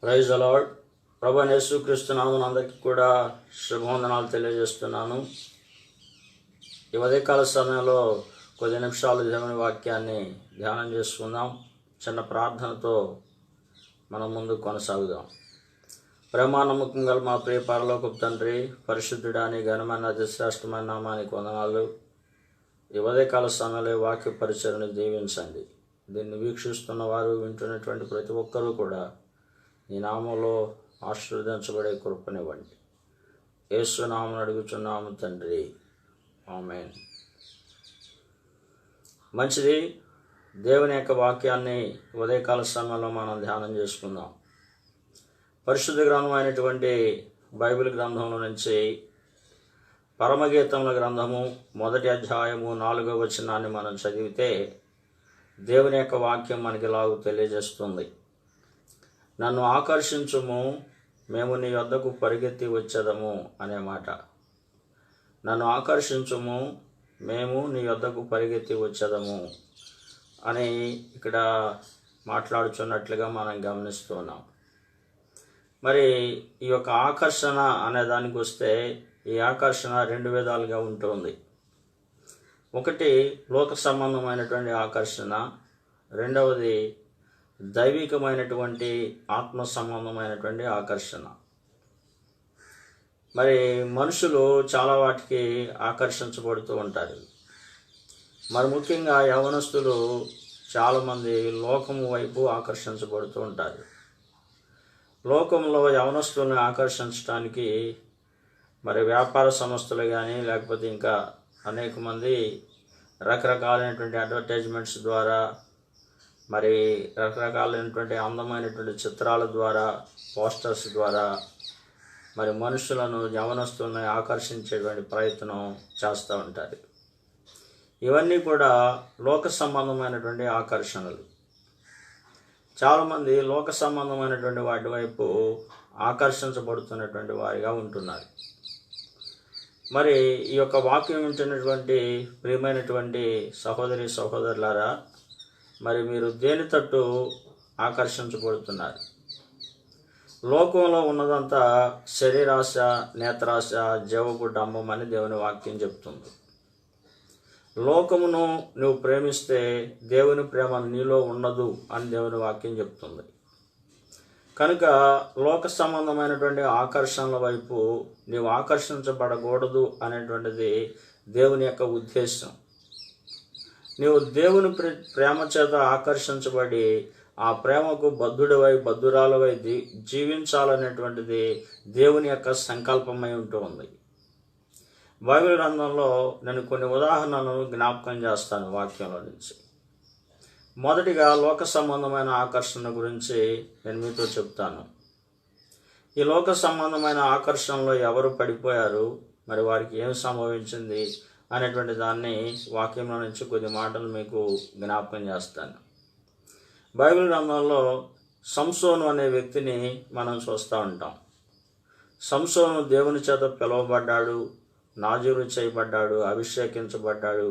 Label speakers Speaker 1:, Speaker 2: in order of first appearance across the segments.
Speaker 1: Praise the lord. ప్రభువైన యేసుక్రీస్తు నామమున అందరికీ కూడా శుభవందనాలు తెలియజేస్తున్నాను. ఈ ఉదయకాల సమయంలో కొద్ది నిమిషాలు దేవుని వాక్యాన్ని ధ్యానం చేసుకుందాం. చిన్న ప్రార్థనతో మనం ముందు కొనసాగుదాం. ప్రేమానమ్మకం గల మా ప్రియ పరలోకపు తండ్రి, పరిశుద్ధుడాని ఘనమైన అతి శ్రేష్టమైన నామానికి వందనాలు. ఈ ఉదయకాల సమయంలో వాక్య పరిచయను దీవించండి. దీన్ని వీక్షిస్తున్న వారు, వింటున్నటువంటి ప్రతి ఒక్కరూ కూడా ఈ నామంలో ఆశీర్వదించబడే కృపనివ్వండి. యేసు నామమున అడుగుచున్నాము తండ్రి, ఆమేన్. మంచిది. దేవుని యొక్క వాక్యాన్ని ఉదయకాల సమయంలో మనం ధ్యానం చేసుకుందాం. పరిశుద్ధ గ్రంథం అయినటువంటి బైబిల్ గ్రంథంలో నుంచి పరమగీతముల గ్రంథము 1వ అధ్యాయము 4వ వచనాన్ని మనం చదివితే దేవుని యొక్క వాక్యం మనకి ఇలాగూ తెలియజేస్తుంది. నన్ను ఆకర్షించుము, మేము నీ వద్దకు పరిగెత్తి వచ్చేదము అనే మాట. నన్ను ఆకర్షించుము, మేము నీ వద్దకు పరిగెత్తి వచ్చేదము అని ఇక్కడ మాట్లాడుచున్నట్లుగా మనం గమనిస్తున్నాం. మరి ఈ యొక్క ఆకర్షణ అనే దానికి వస్తే, ఈ ఆకర్షణ 2 విధాలుగా ఉంటుంది. ఒకటి లోక సంబంధమైనటువంటి ఆకర్షణ, రెండవది దైవికమైనటువంటి ఆత్మ సంబంధమైనటువంటి ఆకర్షణ. మరి మనుషులు చాలా వాటికి ఆకర్షించబడుతూ ఉంటారు. మరి ముఖ్యంగా యవనస్తులు చాలామంది లోకము వైపు ఆకర్షించబడుతూ ఉంటారు. లోకంలో యవనస్తులను ఆకర్షించడానికి మరి వ్యాపార సంస్థలు కానీ, లేకపోతే ఇంకా అనేక మంది రకరకాలైనటువంటి అడ్వర్టైజ్మెంట్స్ ద్వారా, మరి రకరకాలైనటువంటి అందమైనటువంటి చిత్రాల ద్వారా, పోస్టర్స్ ద్వారా మరి మనుషులను, యవనస్తులను ఆకర్షించేటువంటి ప్రయత్నం చేస్తూ ఉంటారు. ఇవన్నీ కూడా లోక సంబంధమైనటువంటి ఆకర్షణలు. చాలామంది లోక సంబంధమైనటువంటి వాటి వైపు ఆకర్షించబడుతున్నటువంటి వారిగా ఉంటున్నారు. మరి ఈ యొక్క వాక్యం వింటున్నటువంటి ప్రియమైనటువంటి సహోదరి సహోదరులారా, మరి మీరు దేని తట్టు ఆకర్షించబడుతున్నారు? లోకంలో ఉన్నదంతా శరీరాశ, నేత్రాశ, జీవపు డంబం అని దేవుని వాక్యం చెప్తుంది. లోకమును నువ్వు ప్రేమిస్తే దేవుని ప్రేమ నీలో ఉండదు అని దేవుని వాక్యం చెప్తుంది. కనుక లోక సంబంధమైనటువంటి ఆకర్షణల వైపు నీవు ఆకర్షించబడకూడదు అనేటువంటిది దేవుని యొక్క ఉద్దేశం. నీవు దేవుని ప్రేమ చేత ఆకర్షించబడి ఆ ప్రేమకు బద్ధుడివై, బద్ధురాలవై జీవించాలనేటువంటిది దేవుని యొక్క సంకల్పమై ఉంటూ ఉంది. బైబిల్ గ్రంథంలో నేను కొన్ని ఉదాహరణలను జ్ఞాపకం చేస్తాను వాక్యంలో నుంచి. మొదటిగా లోక సంబంధమైన ఆకర్షణ గురించి నేను మీతో చెప్తాను. ఈ లోక సంబంధమైన ఆకర్షణలో ఎవరు పడిపోయారు, మరి వారికి ఏం సంభవించింది అనేటువంటి దాన్ని వాక్యంలో నుంచి కొద్ది మాటలు మీకు జ్ఞాపకం చేస్తాను. బైబిల్ గ్రంథంలో సంసోను అనే వ్యక్తిని మనం చూస్తూ ఉంటాం. సంసోను దేవుని చేత పిలువబడ్డాడు, నాజూరు చేయబడ్డాడు, అభిషేకించబడ్డాడు,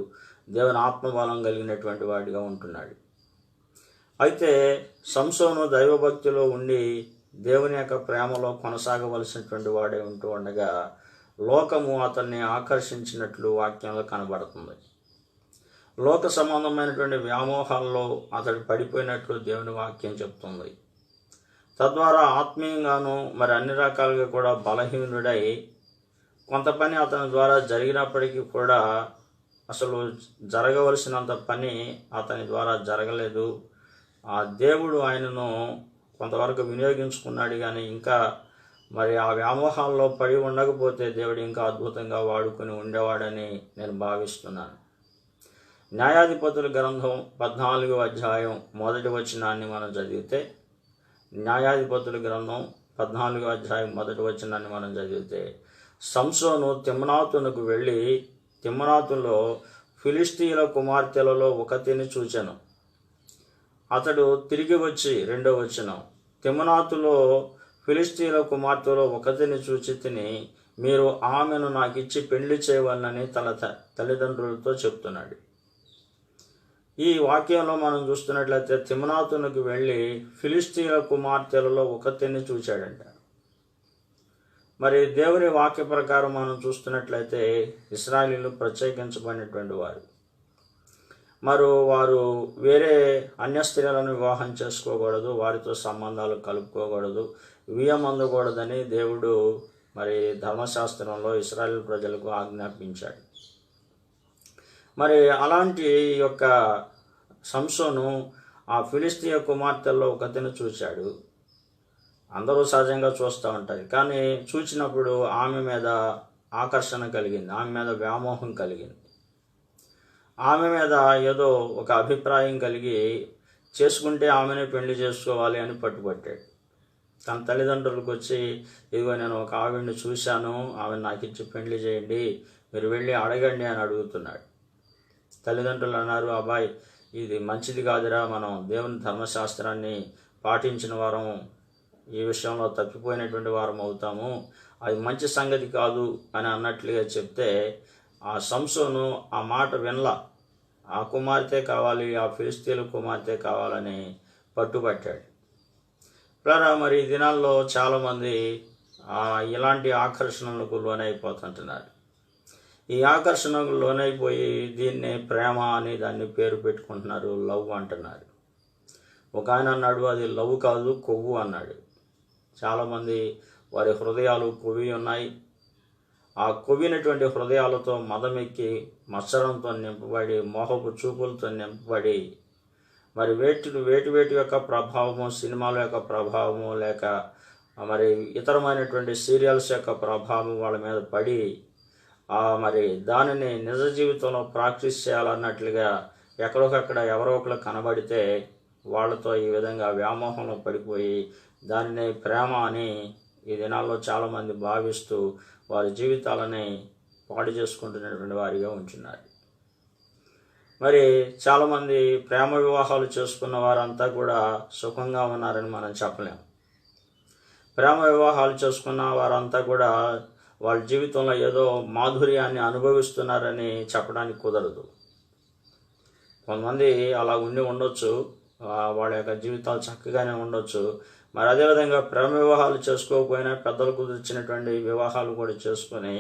Speaker 1: దేవుని ఆత్మబలం కలిగినటువంటి వాడిగా ఉంటున్నాడు. అయితే సంసోను దైవభక్తిలో ఉండి దేవుని యొక్క ప్రేమలో కొనసాగవలసినటువంటి వాడే ఉంటూ ఉండగా లోకము అతన్ని ఆకర్షించినట్లు వాక్యంలో కనబడుతుంది. లోక సంబంధమైనటువంటి వ్యామోహాల్లో అతడు పడిపోయినట్లు దేవుని వాక్యం చెప్తుంది. తద్వారా ఆత్మీయంగాను మరి అన్ని రకాలుగా కూడా బలహీనుడై, కొంత పని అతని ద్వారా జరిగినప్పటికీ కూడా అసలు జరగవలసినంత పని అతని ద్వారా జరగలేదు. ఆ దేవుడు ఆయనను కొంతవరకు వినియోగించుకున్నాడు, కానీ ఇంకా మరి ఆ వ్యామోహాల్లో పడి ఉండకపోతే దేవుడు ఇంకా అద్భుతంగా వాడుకొని ఉండేవాడని నేను భావిస్తున్నాను. న్యాయాధిపతుల గ్రంథం 14వ అధ్యాయం 1వ వచనాన్ని మనం చదివితే, న్యాయాధిపతుల గ్రంథం 14వ అధ్యాయం 1వ వచనాన్ని మనం చదివితే, సంసోను తిమ్నాతునకు వెళ్ళి తిమ్నాతులో ఫిలిష్తీయుల కుమార్తెలలో ఒకతిని చూచెను. అతడు తిరిగి వచ్చి, 2వ వచనం, తిమ్నాతులో ఫిలిష్తీయుల కుమార్తెలో ఒకతిని చూచి తిని, మీరు ఆమెను నాకిచ్చి పెళ్లి చేయవలనని తన తల్లిదండ్రులతో చెప్తున్నాడు. ఈ వాక్యంలో మనం చూస్తున్నట్లయితే తిమ్నాతునకు వెళ్ళి ఫిలిష్తీయుల కుమార్తెలలో ఒకతిని చూశాడంట. మరి దేవుని వాక్య ప్రకారం మనం చూస్తున్నట్లయితే ఇశ్రాయేలీయులు ప్రత్యేకించబడినటువంటి వారు. వారు వేరే అన్య స్త్రీలను వివాహం చేసుకోకూడదు, వారితో సంబంధాలు కలుపుకోకూడదు, వియ్యం అందకూడదని దేవుడు మరి ధర్మశాస్త్రంలో ఇశ్రాయేలు ప్రజలకు ఆజ్ఞాపించాడు. అలాంటి యొక్క సంసోను ఆ ఫిలిష్తీయ కుమార్తెల్లో ఒకతిని చూశాడు. అందరూ సహజంగా చూస్తూ ఉంటారు, కానీ చూసినప్పుడు ఆమె మీద ఆకర్షణ కలిగింది, ఆమె మీద వ్యామోహం కలిగింది, ఆమె మీద ఏదో ఒక అభిప్రాయం కలిగి చేసుకుంటే ఆమెనే పెళ్లి చేసుకోవాలి అని పట్టుబట్టాడు. తన తల్లిదండ్రులకు వచ్చి, ఇదిగో నేను ఒక ఆవిడ్ని చూశాను, ఆమెను నాకు ఇచ్చి పెళ్లి చేయండి, మీరు వెళ్ళి అడగండి అని అడుగుతున్నాడు. తల్లిదండ్రులు అన్నారు, అబ్బాయి ఇది మంచిది కాదురా, మనం దేవుని ధర్మశాస్త్రాన్ని పాటించిన వారం ఈ విషయంలో తప్పిపోయినటువంటి వారం అవుతాము, అది మంచి సంగతి కాదు అని అన్నట్లుగా చెప్తే ఆ సంసోను ఆ మాట వినలా. ఆ కుమార్తె కావాలి, ఆ ఫిలిష్తీయుల కుమార్తె కావాలని పట్టుబట్టాడు. మరి ఈ దినాల్లో చాలామంది ఇలాంటి ఆకర్షణలకు లోనైపోతుంటున్నారు. ఈ ఆకర్షణకు లోనైపోయి దీన్నే ప్రేమ అని దాన్ని పేరు పెట్టుకుంటున్నారు, లవ్ అంటున్నారు. ఒక ఆయన అన్నాడు అది లవ్ కాదు కొవ్వు అన్నాడు. చాలామంది వారి హృదయాలు కొవ్వి ఉన్నాయి. ఆ కొవ్వినటువంటి హృదయాలతో మదమెక్కి మత్సరంతో నింపబడి మోహపు చూపులతో నింపబడి వేటి యొక్క ప్రభావము, సినిమాల యొక్క ప్రభావము, లేక ఇతరమైనటువంటి సీరియల్స్ యొక్క ప్రభావం వాళ్ళ మీద పడి దానిని నిజ జీవితంలో ప్రాక్టీస్ చేయాలన్నట్లుగా ఎక్కడొకక్కడ ఎవరో ఒకరు కనబడితే వాళ్ళతో ఈ విధంగా వ్యామోహంలో పడిపోయి దానిని ప్రేమ అని ఈ దినాల్లో చాలామంది భావిస్తూ వారి జీవితాలని పాడు చేసుకుంటున్నటువంటి వారిగా ఉంటున్నారు. చాలామంది ప్రేమ వివాహాలు చేసుకున్న వారంతా కూడా సుఖంగా ఉన్నారని మనం చెప్పలేము. ప్రేమ వివాహాలు చేసుకున్న వారంతా కూడా వాళ్ళ జీవితంలో ఏదో మాధుర్యాన్ని అనుభవిస్తున్నారని చెప్పడానికి కుదరదు. కొంతమంది అలా ఉండొచ్చు, వాళ్ళ యొక్క జీవితాలు చక్కగానే ఉండొచ్చు. అదేవిధంగా ప్రేమ వివాహాలు చేసుకోకపోయినా పెద్దలు కుదిర్చినటువంటి వివాహాలు కూడా చేసుకొని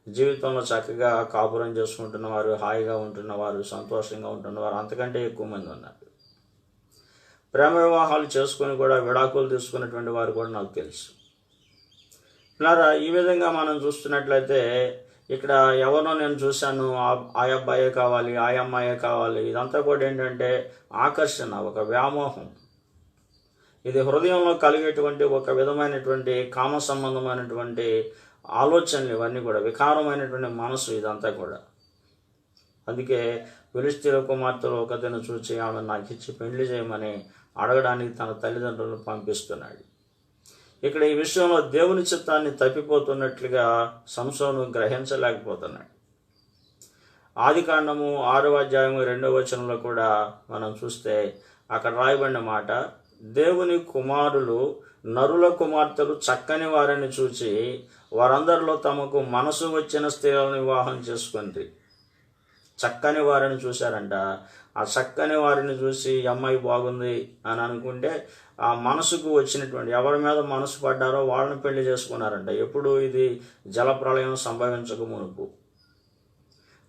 Speaker 1: జీవితంలో చక్కగా కాపురం చేసుకుంటున్నవారు, హాయిగా ఉంటున్నవారు, సంతోషంగా ఉంటున్నవారు అంతకంటే ఎక్కువ మంది ఉన్నారు. ప్రేమ వివాహాలు చేసుకొని కూడా విడాకులు తీసుకున్నటువంటి వారు కూడా నాకు తెలుసు. ఈ విధంగా మనం చూస్తున్నట్లయితే ఇక్కడ ఎవరినో నేను చూశాను, ఆ అబ్బాయే కావాలి, ఆ అమ్మాయే కావాలి, ఇదంతా కూడా ఏంటంటే ఆకర్షణ, ఒక వ్యామోహం. ఇది హృదయంలో కలిగేటువంటి ఒక విధమైనటువంటి కామ సంబంధమైనటువంటి ఆలోచనలు, ఇవన్నీ కూడా వికారమైనటువంటి మనసు ఇదంతా కూడా. అందుకే ఫిలిష్తీయుల కుమార్తెలు ఒకతను చూచి ఆమె నాకు ఇచ్చి పెళ్లి చేయమని అడగడానికి తన తల్లిదండ్రులను పంపిస్తున్నాడు. ఇక్కడ ఈ విషయంలో దేవుని చిత్తాన్ని తప్పిపోతున్నట్లుగా సంసోను గ్రహించలేకపోతున్నాడు. ఆదికాండము 6వ అధ్యాయము 2వ వచనంలో కూడా మనం చూస్తే అక్కడ రాయబడిన మాట, దేవుని కుమారులు నరుల కుమార్తెలు చక్కని వారిని చూచి వారందరిలో తమకు మనసు వచ్చిన స్త్రీలను వివాహం చేసుకుంది. చక్కని వారిని చూశారంట. ఆ చక్కని వారిని చూసి అమ్మాయి బాగుంది అని అనుకుంటే ఆ మనసుకు వచ్చినటువంటి ఎవరి మీద మనసు పడ్డారో వాళ్ళని పెళ్లి చేసుకున్నారంట. ఎప్పుడు ఇది జలప్రళయం సంభవించక మునుపు.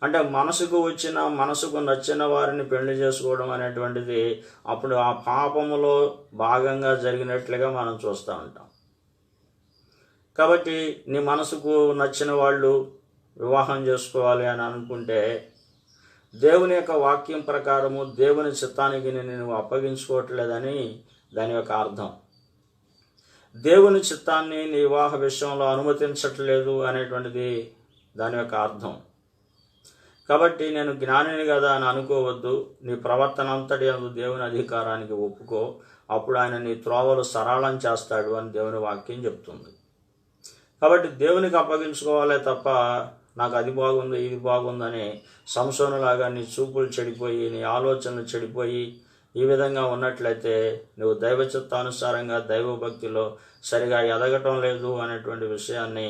Speaker 1: అంటే మనసుకు నచ్చిన వారిని పెళ్లి చేసుకోవడం అనేటువంటిది అప్పుడు ఆ పాపములో భాగంగా జరిగినట్లుగా మనం చూస్తూ ఉంటాం. కాబట్టి నీ మనసుకు నచ్చిన వాళ్ళు వివాహం చేసుకోవాలి అని అనుకుంటే దేవుని యొక్క వాక్యం ప్రకారము దేవుని చిత్తానికి నేను అప్పగించుకోవట్లేదని దాని యొక్క అర్థం. దేవుని చిత్తాన్ని నీ వివాహ విషయంలో అనుమతించట్లేదు అనేటువంటిది దాని యొక్క అర్థం. కాబట్టి నేను జ్ఞానిని కదా అని అనుకోవద్దు. నీ ప్రవర్తన అంతటి దేవుని అధికారానికి ఒప్పుకో, అప్పుడు ఆయన నీ త్రోవలు సరళం చేస్తాడు అని దేవుని వాక్యం చెప్తుంది. కాబట్టి దేవునికి అప్పగించుకోవాలే తప్ప నాకు అది బాగుంది ఇది బాగుందని సంసోనులాగా నీ చూపులు చెడిపోయి నీ ఆలోచనలు చెడిపోయి ఈ విధంగా ఉన్నట్లయితే నువ్వు దైవ చిత్తానుసారంగా దైవభక్తిలో సరిగా ఎదగటం లేదు అనేటువంటి విషయాన్ని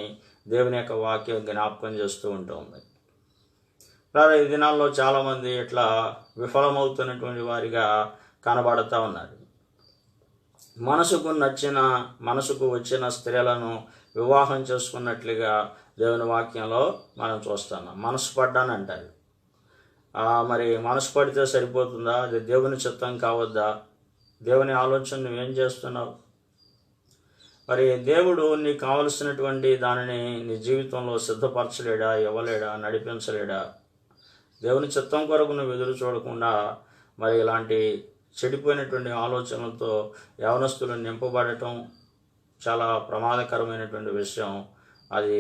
Speaker 1: దేవుని యొక్క వాక్యం జ్ఞాపకం చేస్తూ ఉంటుంది. లేదా ఈ దినాల్లో చాలామంది ఇట్లా విఫలమవుతున్నటువంటి వారిగా కనబడుతూ ఉన్నారు. మనసుకు వచ్చిన స్త్రీలను వివాహం చేసుకున్నట్లుగా దేవుని వాక్యంలో మనం చూస్తున్నాం. మనసు పడ్డానంటారు. మరి మనసు పడితే సరిపోతుందా? అది దేవుని చిత్తం కావద్దా? దేవుని ఆలోచన నువ్వేం చేస్తున్నావు? మరి దేవుడు నీకు కావలసినటువంటి దానిని నీ జీవితంలో సిద్ధపరచలేడా, ఇవ్వలేడా, నడిపించలేడా? దేవుని చిత్తం కొరకు నువ్వు ఎదురు చూడకుండా మరి ఇలాంటి చెడిపోయినటువంటి ఆలోచనలతో యవనస్తులు నింపబడటం చాలా ప్రమాదకరమైనటువంటి విషయం. అది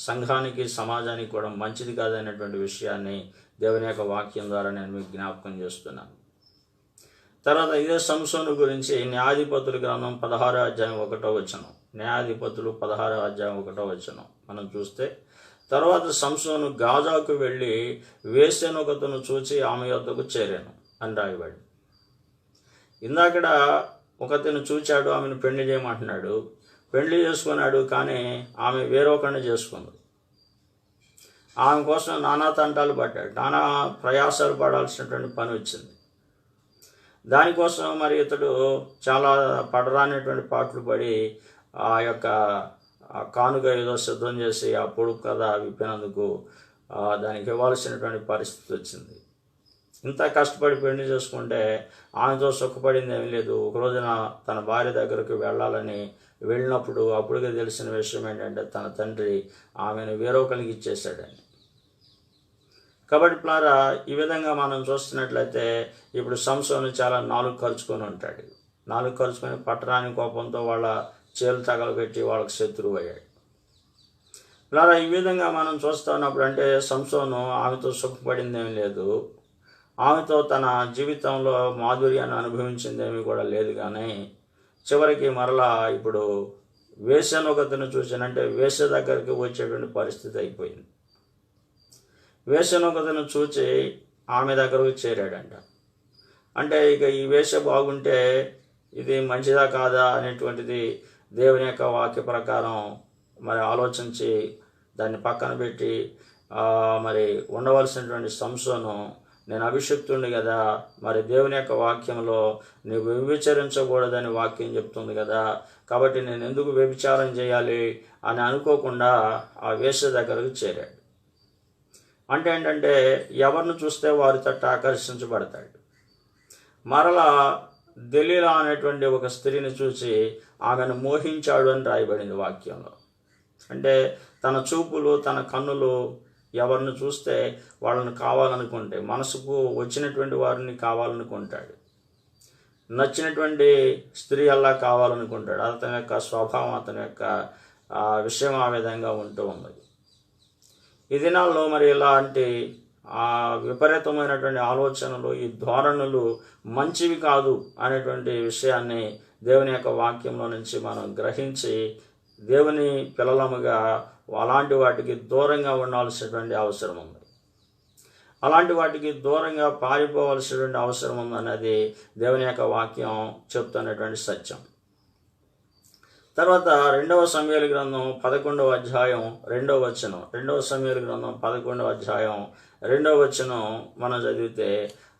Speaker 1: సంఘానికి, సమాజానికి కూడా మంచిది కాదనేటువంటి విషయాన్ని దేవుని యొక్క వాక్యం ద్వారా నేను మీకు జ్ఞాపకం చేస్తున్నాను. తర్వాత ఇదే సంసోను గురించి న్యాయాధిపతుల గ్రంథం 16వ అధ్యాయం 1వ వచనం. న్యాయాధిపతులు 16వ అధ్యాయం 1వ వచనం మనం చూస్తే, తర్వాత సంసోను గాజాకు వెళ్ళి వేశ్యనొకతను చూచి ఆమె యొద్దకు చేరాను అని రాయబడి. ఇందాకడ ఒకతను చూచాడు, ఆమెను పెళ్లి చేయమంటున్నాడు, పెళ్లి చేసుకున్నాడు, కానీ ఆమె వేరొకరిని చేసుకుంది. ఆమె కోసం నానా తంటాలు పడ్డాడు, నానా ప్రయాసాలు పడాల్సినటువంటి పని వచ్చింది. దానికోసం మరి ఇతడు చాలా పడరానేటువంటి పాటలు పడి ఆ యొక్క కానుక ఏదో సిద్ధం చేసి ఆ పొడుగు కథ విప్పినందుకు దానికి ఇవ్వాల్సినటువంటి పరిస్థితి వచ్చింది. ఇంత కష్టపడి పెళ్లి చేసుకుంటే ఆమెతో సుఖపడింది ఏమీ లేదు. ఒక రోజున తన భార్య దగ్గరకు వెళ్ళాలని వెళ్ళినప్పుడు అప్పుడుగా తెలిసిన విషయం ఏంటంటే తన తండ్రి ఆమెను వేరొకరికి ఇచ్చేశాడని. కాబట్టి ప్లారా ఈ విధంగా మనం చూస్తున్నట్లయితే ఇప్పుడు సంసోను చాలా నాలుగు ఖర్చుకొని ఉంటాడు. నాలుగు ఖర్చుకొని పట్టరాని కోపంతో వాళ్ళ చేలు తగలబెట్టి వాళ్ళకి శత్రువు అయ్యాడు. ప్లారా ఈ విధంగా మనం చూస్తూ ఉన్నప్పుడు అంటే సంసోను ఆమెతో సుఖపడిందేమీ లేదు, ఆమెతో తన జీవితంలో మాధుర్యాన్ని అనుభవించిందేమీ కూడా లేదు. కానీ చివరికి మరలా ఇప్పుడు వేశ్యనొకతను చూసానంటే వేశ్య దగ్గరికి వచ్చేటువంటి పరిస్థితి అయిపోయింది. వేశ్యనొకతను చూచి ఆమె దగ్గరకు చేరాడంట. అంటే ఇక ఈ వేశ్య బాగుంటే ఇది మంచిదా కాదా అనేటువంటిది దేవుని యొక్క వాక్య ప్రకారం మరి ఆలోచించి దాన్ని పక్కన పెట్టి మరి ఉండవలసినటువంటి సంసోను, నేను అభిషిక్తుడిని కదా, మరి దేవుని యొక్క వాక్యంలో నువ్వు వ్యభిచరించకూడదని వాక్యం చెప్తుంది కదా, కాబట్టి నేను ఎందుకు వ్యభిచారం చేయాలి అని అనుకోకుండా ఆ వేశ్య దగ్గరకు చేరాడు. అంటే ఏంటంటే ఎవరిని చూస్తే వారి తట్టు ఆకర్షించబడతాడు. మరలా దెలీలా అనేటువంటి ఒక స్త్రీని చూసి ఆమెను మోహించాడు అని రాయబడింది వాక్యంలో. అంటే తన చూపులు, తన కన్నులు ఎవరిని చూస్తే వాళ్ళని కావాలనుకుంటే, మనసుకు వచ్చినటువంటి వారిని కావాలనుకుంటాడు, నచ్చినటువంటి స్త్రీ అలా కావాలనుకుంటాడు. అతని యొక్క స్వభావం, అతని యొక్క విషయం ఆ విధంగా ఉంటూ ఉంది. ఈ దినాల్లో మరి ఇలాంటి విపరీతమైనటువంటి ఆలోచనలు, ఈ ధోరణులు మంచివి కాదు అనేటువంటి విషయాన్ని దేవుని యొక్క వాక్యంలో నుంచి మనం గ్రహించి దేవుని పిల్లలముగా అలాంటి వాటికి దూరంగా ఉండాల్సినటువంటి అవసరం ఉంది. అలాంటి వాటికి దూరంగా పారిపోవలసినటువంటి అవసరం ఉందన్నది దేవుని యొక్క వాక్యం చెప్తున్నటువంటి సత్యం. తర్వాత 2వ సమూయేలు గ్రంథం 11వ అధ్యాయం 2వ వచనం. 2వ సమూయేలు గ్రంథం 11వ అధ్యాయం 2వ వచనం మనం చదివితే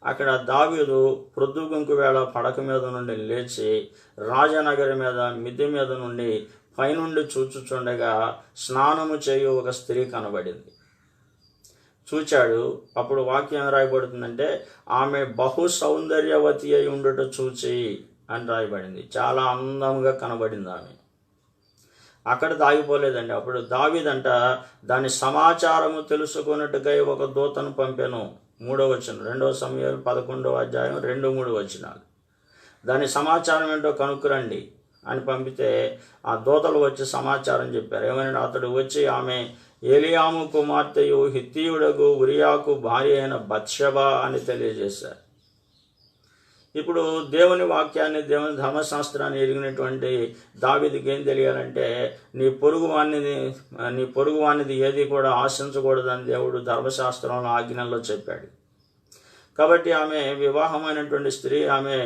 Speaker 1: అక్కడ దావీదు ప్రొద్దుగుంకు వేళ పడక మీద నుండి లేచి రాజనగరి మీద మిద్దె మీద నుండి పైనుండి చూచుచుండగా స్నానము చేయు ఒక స్త్రీ కనబడింది. చూచాడు. అప్పుడు వాక్యం రాయబడుతుందంటే ఆమె బహు సౌందర్యవతి అయి ఉండుట చూచి అని రాయబడింది. చాలా అందంగా కనబడింది ఆమె. అక్కడ దాగిపోలేదండి. అప్పుడు దావీదంట దాని సమాచారము తెలుసుకున్నట్టుగా ఒక దూతను పంపాను. 3వ వచనం, 2వ సమూయేలు 11వ అధ్యాయం 2-3 వచనాలు. దాని సమాచారం ఏంటో కనుక్కురండి అని పంపితే ఆ దూతలు వచ్చి సమాచారం చెప్పారు. ఏమైనా అతడు వచ్చి ఆమె ఏలియాము కుమార్తెయు హిత్తీయుడగు ఉరియాకు భార్య అయిన బత్షెబా అని తెలియజేశారు. ఇప్పుడు దేవుని వాక్యాన్ని, దేవుని ధర్మశాస్త్రాన్ని ఎరిగినటువంటి దావీదుకి ఏం తెలియాలంటే నీ పొరుగువానిది ఏది కూడా ఆశించకూడదని దేవుడు ధర్మశాస్త్రంలో ఆజ్ఞల్లో చెప్పాడు. కాబట్టి ఆమె వివాహమైనటువంటి స్త్రీ, ఆమె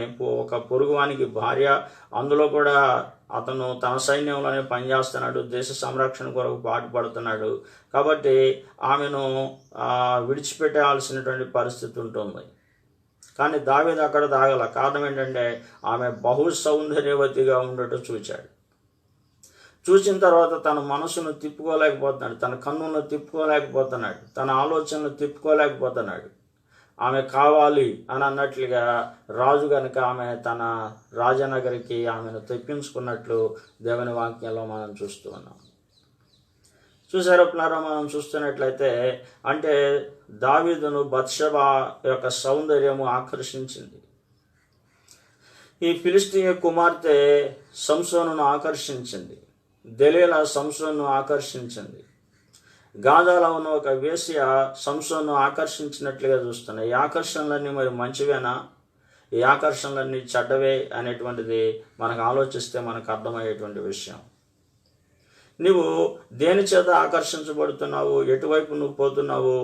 Speaker 1: ఒక పొరుగువానికి భార్య. అందులో కూడా అతను తన సైన్యంలోనే పనిచేస్తున్నాడు, దేశ సంరక్షణ కొరకు పాటుపడుతున్నాడు. కాబట్టి ఆమెను విడిచిపెట్టాల్సినటువంటి పరిస్థితి ఉంటుంది. కానీ దావీదు అక్కడ దాగల. కారణం ఏంటంటే ఆమె బహు సౌందర్యవతిగా ఉండటం చూచాడు. చూసిన తర్వాత తన మనసును తిప్పుకోలేకపోతున్నాడు, తన కన్నులను తిప్పుకోలేకపోతున్నాడు, తన ఆలోచనలు తిప్పుకోలేకపోతున్నాడు. ఆమె కావాలి అని అన్నట్లుగా రాజు కనుక ఆమె తన రాజనగరికి ఆమెను తెప్పించుకున్నట్లు దేవుని వాక్యంలో మనం చూస్తూ ఉన్నాం. చూసారా పిల్లరా, మనం చూస్తున్నట్లయితే అంటే దావీదును బత్షెబ యొక్క సౌందర్యము ఆకర్షించింది. ఈ ఫిలిష్తీయ కుమార్తె సంసోనును ఆకర్షించింది. దెలీలా సంసోను ఆకర్షించింది. గాజాలో ఉన్న ఒక వేశ్య సంసోను ఆకర్షించినట్లుగా చూస్తున్నాయి. ఈ ఆకర్షణలన్నీ మరి మంచివేనా, ఈ ఆకర్షణలన్నీ చెడ్డవే అనేటువంటిది మనకు ఆలోచిస్తే మనకు అర్థమయ్యేటువంటి విషయం. నువ్వు దేని చేత ఆకర్షించబడుతున్నావు, ఎటువైపు నువ్వు పోతున్నావు,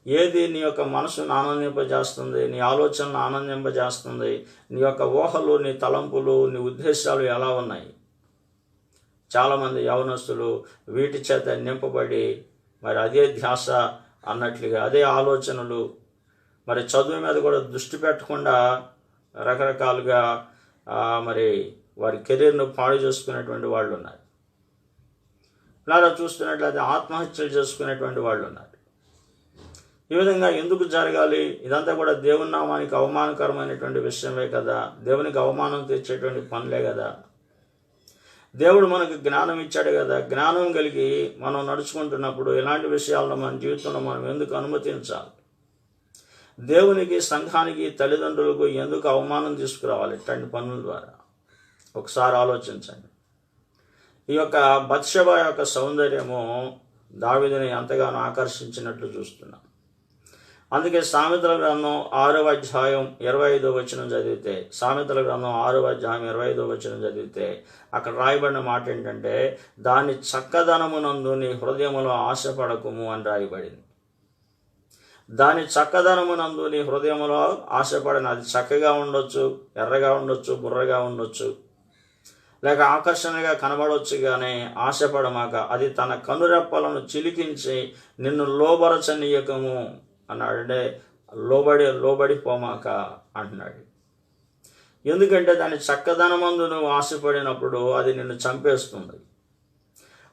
Speaker 1: ఏది నీ యొక్క మనసును ఆనందింపజేస్తుంది, నీ ఆలోచనలు ఆనందింపజేస్తుంది, నీ యొక్క ఊహలు, నీ తలంపులు, నీ ఉద్దేశాలు ఎలా ఉన్నాయి? చాలామంది యవనస్తులు వీటి చేత నింపబడి మరి అదే ధ్యాస అన్నట్లుగా, అదే ఆలోచనలు, మరి చదువు మీద కూడా దృష్టి పెట్టకుండా రకరకాలుగా మరి వారి కెరీర్ను పాడు చేసుకునేటువంటి వాళ్ళు ఉన్నారు. ఇలా చూస్తున్నట్లయితే ఆత్మహత్యలు చేసుకునేటువంటి వాళ్ళు ఉన్నారు. ఈ విధంగా ఎందుకు జరగాలి? ఇదంతా కూడా దేవుని నామానికి అవమానకరమైనటువంటి విషయమే కదా, దేవునికి అవమానం తెచ్చేటువంటి పనులే కదా. దేవుడు మనకు జ్ఞానం ఇచ్చాడు కదా, జ్ఞానం కలిగి మనం నడుచుకుంటున్నప్పుడు ఇలాంటి విషయాలను మన జీవితంలో మనం ఎందుకు అనుమతించాలి? దేవునికి, సంఘానికి, తల్లిదండ్రులకు ఎందుకు అవమానం తీసుకురావాలి ఇట్లాంటి పనుల ద్వారా? ఒకసారి ఆలోచించండి. ఈ యొక్క బత్షెబ యొక్క సౌందర్యము దావీదుని ఎంతగానో ఆకర్షించినట్లు చూస్తున్నాం. అందుకే సామెతల గ్రంథం 6వ అధ్యాయం 25వ వచనం చదివితే, సామెతల గ్రంథం 6వ అధ్యాయం 25వ వచనం చదివితే అక్కడ రాయబడిన మాట ఏంటంటే, దాని చక్కదనమునందు నీ హృదయములో ఆశపడకుము అని రాయబడింది. దాని చక్కదనమునందు నీ హృదయములో ఆశపడను. అది చక్కగా ఉండొచ్చు, ఎర్రగా ఉండొచ్చు, బుర్రగా ఉండొచ్చు, లేక ఆకర్షణగా కనబడవచ్చు, కానీ ఆశపడమాక. అది తన కనురెప్పలను చిలికించి నిన్ను లోబరచనీయకము అన్నాడు. అంటే లోబడిపోమాక అంటున్నాడు. ఎందుకంటే దాని చక్కదనమందు నువ్వు ఆశపడినప్పుడు అది నిన్ను చంపేస్తుంది,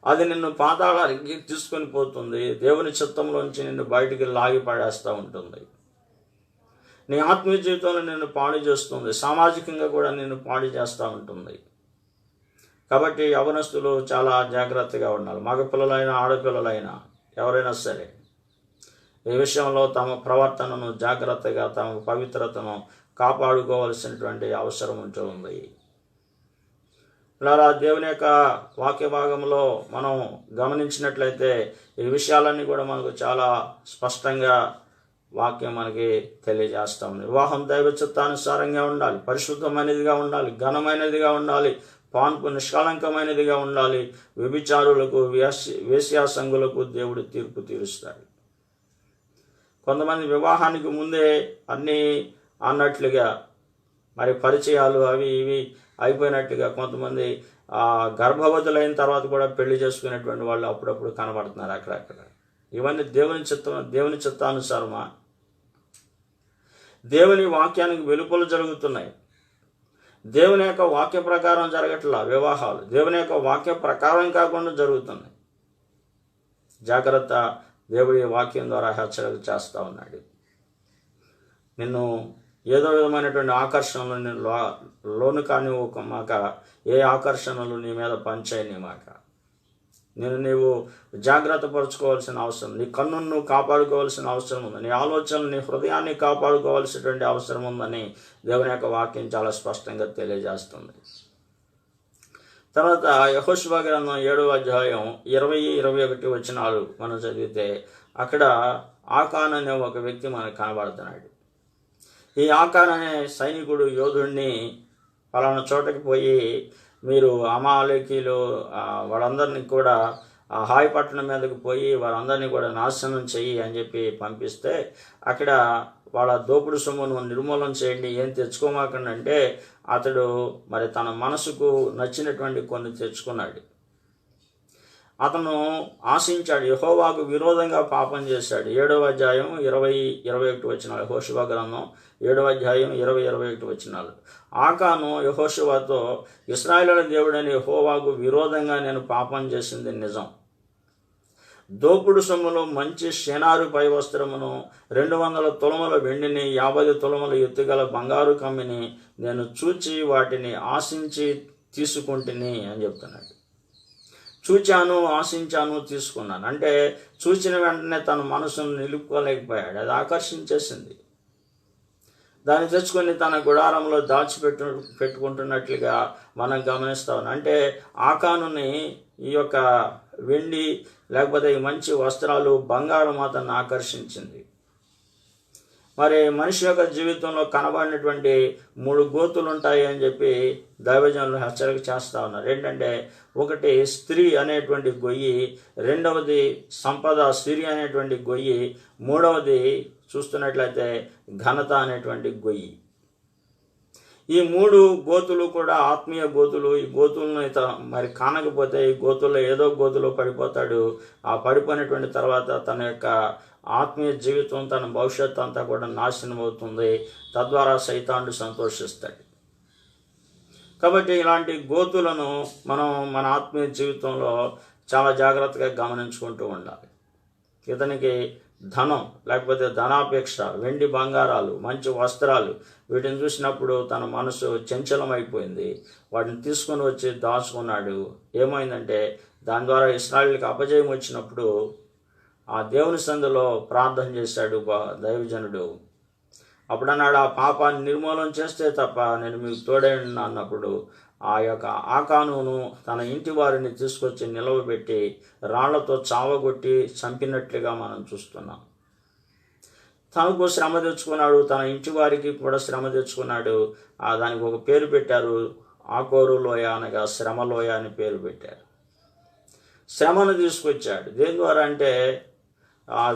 Speaker 1: అది నిన్ను పాతాళానికి తీసుకొని పోతుంది, దేవుని చిత్తంలోంచి నిన్ను బయటికి లాగి పడేస్తూ ఉంటుంది, నీ ఆత్మీయ జీవితంలో నిన్ను పాడు చేస్తుంది, సామాజికంగా కూడా నిన్ను పాడు చేస్తూ ఉంటుంది. కాబట్టి యవనస్తులు చాలా జాగ్రత్తగా ఉండాలి. మగపిల్లలైనా ఆడపిల్లలైనా ఎవరైనా సరే ఈ విషయంలో తమ ప్రవర్తనను జాగ్రత్తగా, తమ పవిత్రతను కాపాడుకోవాల్సినటువంటి అవసరం ఉంటుంది. ఇలా దేవుని యొక్క వాక్య భాగంలో మనం గమనించినట్లయితే ఈ విషయాలన్నీ కూడా మనకు చాలా స్పష్టంగా వాక్యం మనకి తెలియజేస్తూ ఉంది. వివాహం దైవ చిత్తానుసారంగా ఉండాలి, పరిశుద్ధమైనదిగా ఉండాలి, ఘనమైనదిగా ఉండాలి, పాన్పు నిష్కళంకమైనదిగా ఉండాలి. వ్యభిచారులకు, వేశ్యాసంగులకు దేవుడు తీర్పు తీరుస్తాడు. కొంతమంది వివాహానికి ముందే అన్నీ అన్నట్లుగా మరి పరిచయాలు అవి ఇవి అయిపోయినట్టుగా, కొంతమంది గర్భవతులైన తర్వాత కూడా పెళ్లి చేసుకునేటువంటి వాళ్ళు అప్పుడప్పుడు కనబడుతున్నారు అక్కడక్కడ. ఇవన్నీ దేవుని చిత్తానుసారమా? దేవుని వాక్యానికి వెలుపల జరుగుతున్నాయి. దేవుని యొక్క వాక్య ప్రకారం జరగట్లా వివాహాలు, దేవుని యొక్క వాక్య ప్రకారం కాకుండా జరుగుతున్నాయి. జాగ్రత్త. దేవుడి వాక్యం ద్వారా హెచ్చరిక చేస్తూ ఉన్నాడు. నిన్ను ఏదో విధమైనటువంటి ఆకర్షణలు నేను లోను కానివ్వమాక, ఏ ఆకర్షణలు నీ మీద పనిచేయనిమాక. నీవు జాగ్రత్త పరుచుకోవాల్సిన అవసరం, నీ కన్నును నువ్వు కాపాడుకోవాల్సిన అవసరం ఉంది, నీ ఆలోచనలు, నీ హృదయాన్ని కాపాడుకోవాల్సినటువంటి అవసరం ఉందని దేవుని యొక్క వాక్యం చాలా స్పష్టంగా తెలియజేస్తుంది. తర్వాత యెహోషువ గ్రంథం 7వ అధ్యాయం 20-21 వచనాలు మనం చదివితే అక్కడ ఆకాన్ అనే ఒక వ్యక్తి మనకు కనబడుతున్నాడు. ఈ ఆకాన్ అనే సైనికుడు యోధుడిని పలానా చోటకి పోయి మీరు అమాలేకీలు వాళ్ళందరినీ కూడా హాయ్ పట్టణం మీదకి పోయి వారందరినీ కూడా నాశనం చెయ్యి అని చెప్పి పంపిస్తే అక్కడ వాళ్ళ దోపుడు సొమ్మును నిర్మూలన చేయండి, ఏం తెచ్చుకోమాకండి అంటే అతడు మరి తన మనసుకు నచ్చినటువంటి కొన్ని తెచ్చుకున్నాడు. అతను ఆశించాడు, యెహోవాకు విరోధంగా పాపం చేశాడు. 7వ అధ్యాయం 20-21 వచనాలు, యెహోషువ గ్రంథం 7వ అధ్యాయం 20-21 వచనాలు. ఆకాను యెహోషువతో, ఇశ్రాయేలుల దేవుడైన యెహోవాకు విరోధంగా నేను పాపం చేసింది నిజం. దోపుడు సొమ్ములో మంచి షేనారు పై వస్త్రమును, 200 తులముల వెండిని, 50 తులముల ఎత్తుగల బంగారు కమ్మిని నేను చూచి వాటిని ఆశించి తీసుకుంటుని అని చెప్తున్నాడు. చూచాను, ఆశించాను, తీసుకున్నాను అంటే చూచిన వెంటనే తన మనసును నిలుపుకోలేకపోయాడు. అది ఆకర్షించేసింది. దాన్ని తెచ్చుకొని తన గుడారంలో పెట్టుకుంటున్నట్లుగా మనం గమనిస్తాం. అంటే ఆకానుని ఈ యొక్క వెండి లేకపోతే ఈ మంచి వస్త్రాలు, బంగారం అతన్ని ఆకర్షించింది. మరి మనిషి యొక్క జీవితంలో కనబడినటువంటి 3 గోతులు ఉంటాయి అని చెప్పి దైవజనులు హెచ్చరిక చేస్తూ ఉన్నారు. ఏంటంటే, ఒకటి స్త్రీ అనేటువంటి గొయ్యి, రెండవది సంపద సిరి అనేటువంటి గొయ్యి, మూడవది చూస్తున్నట్లయితే ఘనత అనేటువంటి గొయ్యి. ఈ 3 గోతులు కూడా ఆత్మీయ గోతులు. ఈ గోతులను మరి కానకపోతే ఈ గోతుల్లో ఏదో గోతులో పడిపోతాడు. ఆ పడిపోయినటువంటి తర్వాత తన యొక్క ఆత్మీయ జీవితం, తన భవిష్యత్తు అంతా కూడా నాశనం అవుతుంది. తద్వారా సైతానుడు సంతోషిస్తాడు. కాబట్టి ఇలాంటి గోతులను మనం మన ఆత్మీయ జీవితంలో చాలా జాగ్రత్తగా గమనించుకుంటూ ఉండాలి. ఇతనికి ధనం లేకపోతే ధనాపేక్ష, వెండి బంగారాలు, మంచి వస్త్రాలు, వీటిని చూసినప్పుడు తన మనసు చంచలమైపోయింది. వాటిని తీసుకొని వచ్చి దాచుకున్నాడు. ఏమైందంటే, దాని ద్వారా ఇశ్రాయేలుకి అపజయం వచ్చినప్పుడు ఆ దేవుని సందులో ప్రార్థన చేశాడు దైవజనుడు. అప్పుడన్నాడు, ఆ పాపాన్ని నిర్మూలన చేస్తే తప్ప నేను మీకు తోడైనా అన్నప్పుడు ఆ యొక్క ఆకానును తన ఇంటి వారిని తీసుకొచ్చి నిలవబెట్టి రాళ్లతో చావగొట్టి చంపినట్లుగా మనం చూస్తున్నాం. తనకు శ్రమ తెచ్చుకున్నాడు, తన ఇంటి వారికి కూడా శ్రమ తెచ్చుకున్నాడు. దానికి ఒక పేరు పెట్టారు, ఆకోరు లోయ అనగా శ్రమలోయ అని పేరు పెట్టారు. శ్రమను తీసుకొచ్చాడు. దేని ద్వారా అంటే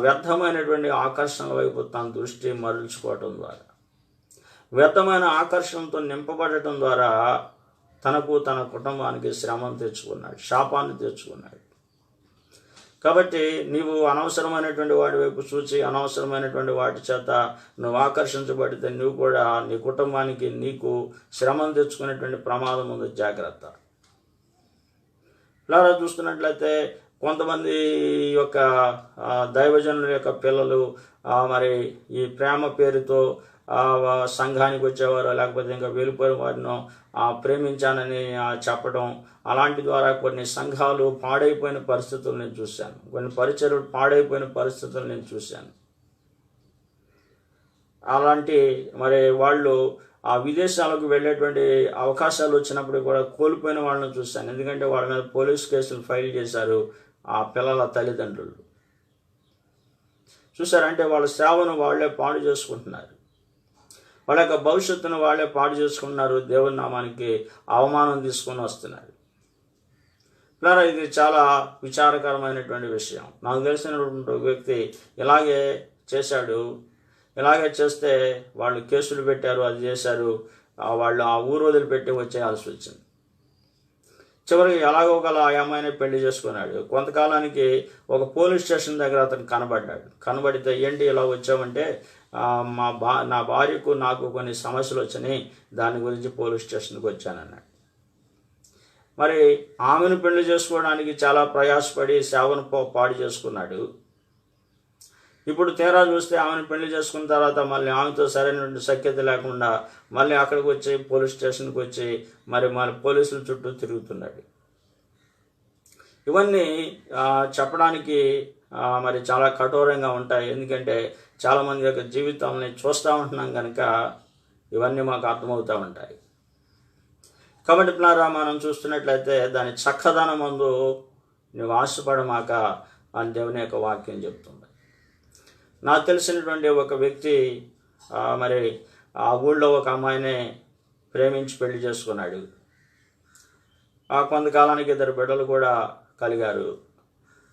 Speaker 1: వ్యర్థమైనటువంటి ఆకర్షణల వైపు తన దృష్టి మరల్చుకోవటం ద్వారా, వ్యర్థమైన ఆకర్షణతో నింపబడటం ద్వారా తనకు తన కుటుంబానికి శ్రమను తెచ్చుకున్నాడు, శాపాన్ని తెచ్చుకున్నాడు. కాబట్టి నీవు అనవసరమైనటువంటి వాటి వైపు చూచి అనవసరమైనటువంటి వాటి చేత నువ్వు ఆకర్షించబడితే నువ్వు కూడా నీ కుటుంబానికి నీకు శ్రమను తెచ్చుకునేటువంటి ప్రమాదం ఉంది. జాగ్రత్త. ఇలా చూస్తున్నట్లయితే కొంతమంది యొక్క దైవజనుల యొక్క పిల్లలు మరి ఈ ప్రేమ పేరుతో సంఘానికి వచ్చేవారు, లేకపోతే ఇంకా వెళ్ళిపోయిన వారిని ప్రేమించానని చెప్పడం, అలాంటి ద్వారా కొన్ని సంఘాలు పాడైపోయిన పరిస్థితులు నేను చూశాను. కొన్ని పరిచర్యలు పాడైపోయిన పరిస్థితులు నేను చూశాను. అలాంటి మరి వాళ్ళు ఆ విదేశాలకు వెళ్ళేటువంటి అవకాశాలు వచ్చినప్పుడు కూడా కోల్పోయిన వాళ్ళని చూశాను. ఎందుకంటే వాళ్ళ మీద పోలీస్ కేసులు ఫైల్ చేశారు ఆ పిల్లల తల్లిదండ్రులు. చూసారంటే వాళ్ళ సేవను వాళ్ళే పాడు చేసుకుంటున్నారు, వాళ్ళ యొక్క భవిష్యత్తును వాళ్ళే పాడు చేసుకుంటున్నారు, దేవుని నామానికి అవమానం తీసుకొని వస్తున్నారు. ఇలా ఇది చాలా విచారకరమైనటువంటి విషయం. నాకు తెలిసినటువంటి వ్యక్తి ఇలాగే చేశాడు. ఇలాగే చేస్తే వాళ్ళు కేసులు పెట్టారు, అది చేశారు. వాళ్ళు ఆ ఊరు వదిలిపెట్టి వచ్చేయాల్సి వచ్చింది. చివరికి ఎలాగో ఒకలా ఆ అమ్మాయిని పెళ్లి చేసుకున్నాడు. కొంతకాలానికి ఒక పోలీస్ స్టేషన్ దగ్గర అతను కనబడితే, ఏంటి ఇలా వచ్చామంటే, నా భార్యకు నాకు కొన్ని సమస్యలు వచ్చినాయి, దాని గురించి పోలీస్ స్టేషన్కి వచ్చానన్నాడు. మరి ఆమెను పెళ్లి చేసుకోవడానికి చాలా ప్రయాసపడి సేవను పాడు చేసుకున్నాడు. ఇప్పుడు తీరా చూస్తే ఆమెను పెళ్లి చేసుకున్న తర్వాత మళ్ళీ ఆమెతో సరైనటువంటి సఖ్యత లేకుండా మళ్ళీ అక్కడికి వచ్చి పోలీస్ స్టేషన్కి వచ్చి మరి పోలీసుల చుట్టూ తిరుగుతున్నాడు. ఇవన్నీ చెప్పడానికి మరి చాలా కఠోరంగా ఉంటాయి. ఎందుకంటే చాలామంది యొక్క జీవితాలని చూస్తూ ఉంటున్నాం కనుక ఇవన్నీ మాకు అర్థమవుతూ ఉంటాయి. కాబట్టి మనం చూస్తున్నట్లయితే దాని చక్కదనం ముందు నువ్వు ఆశపడమాక అని దేవుని యొక్క వాక్యం చెప్తుంది. నాకు తెలిసినటువంటి ఒక వ్యక్తి మరి ఆ ఊళ్ళో ఒక అమ్మాయిని ప్రేమించి పెళ్లి చేసుకున్నాడు. కొంతకాలానికి 2 బిడ్డలు కూడా కలిగారు.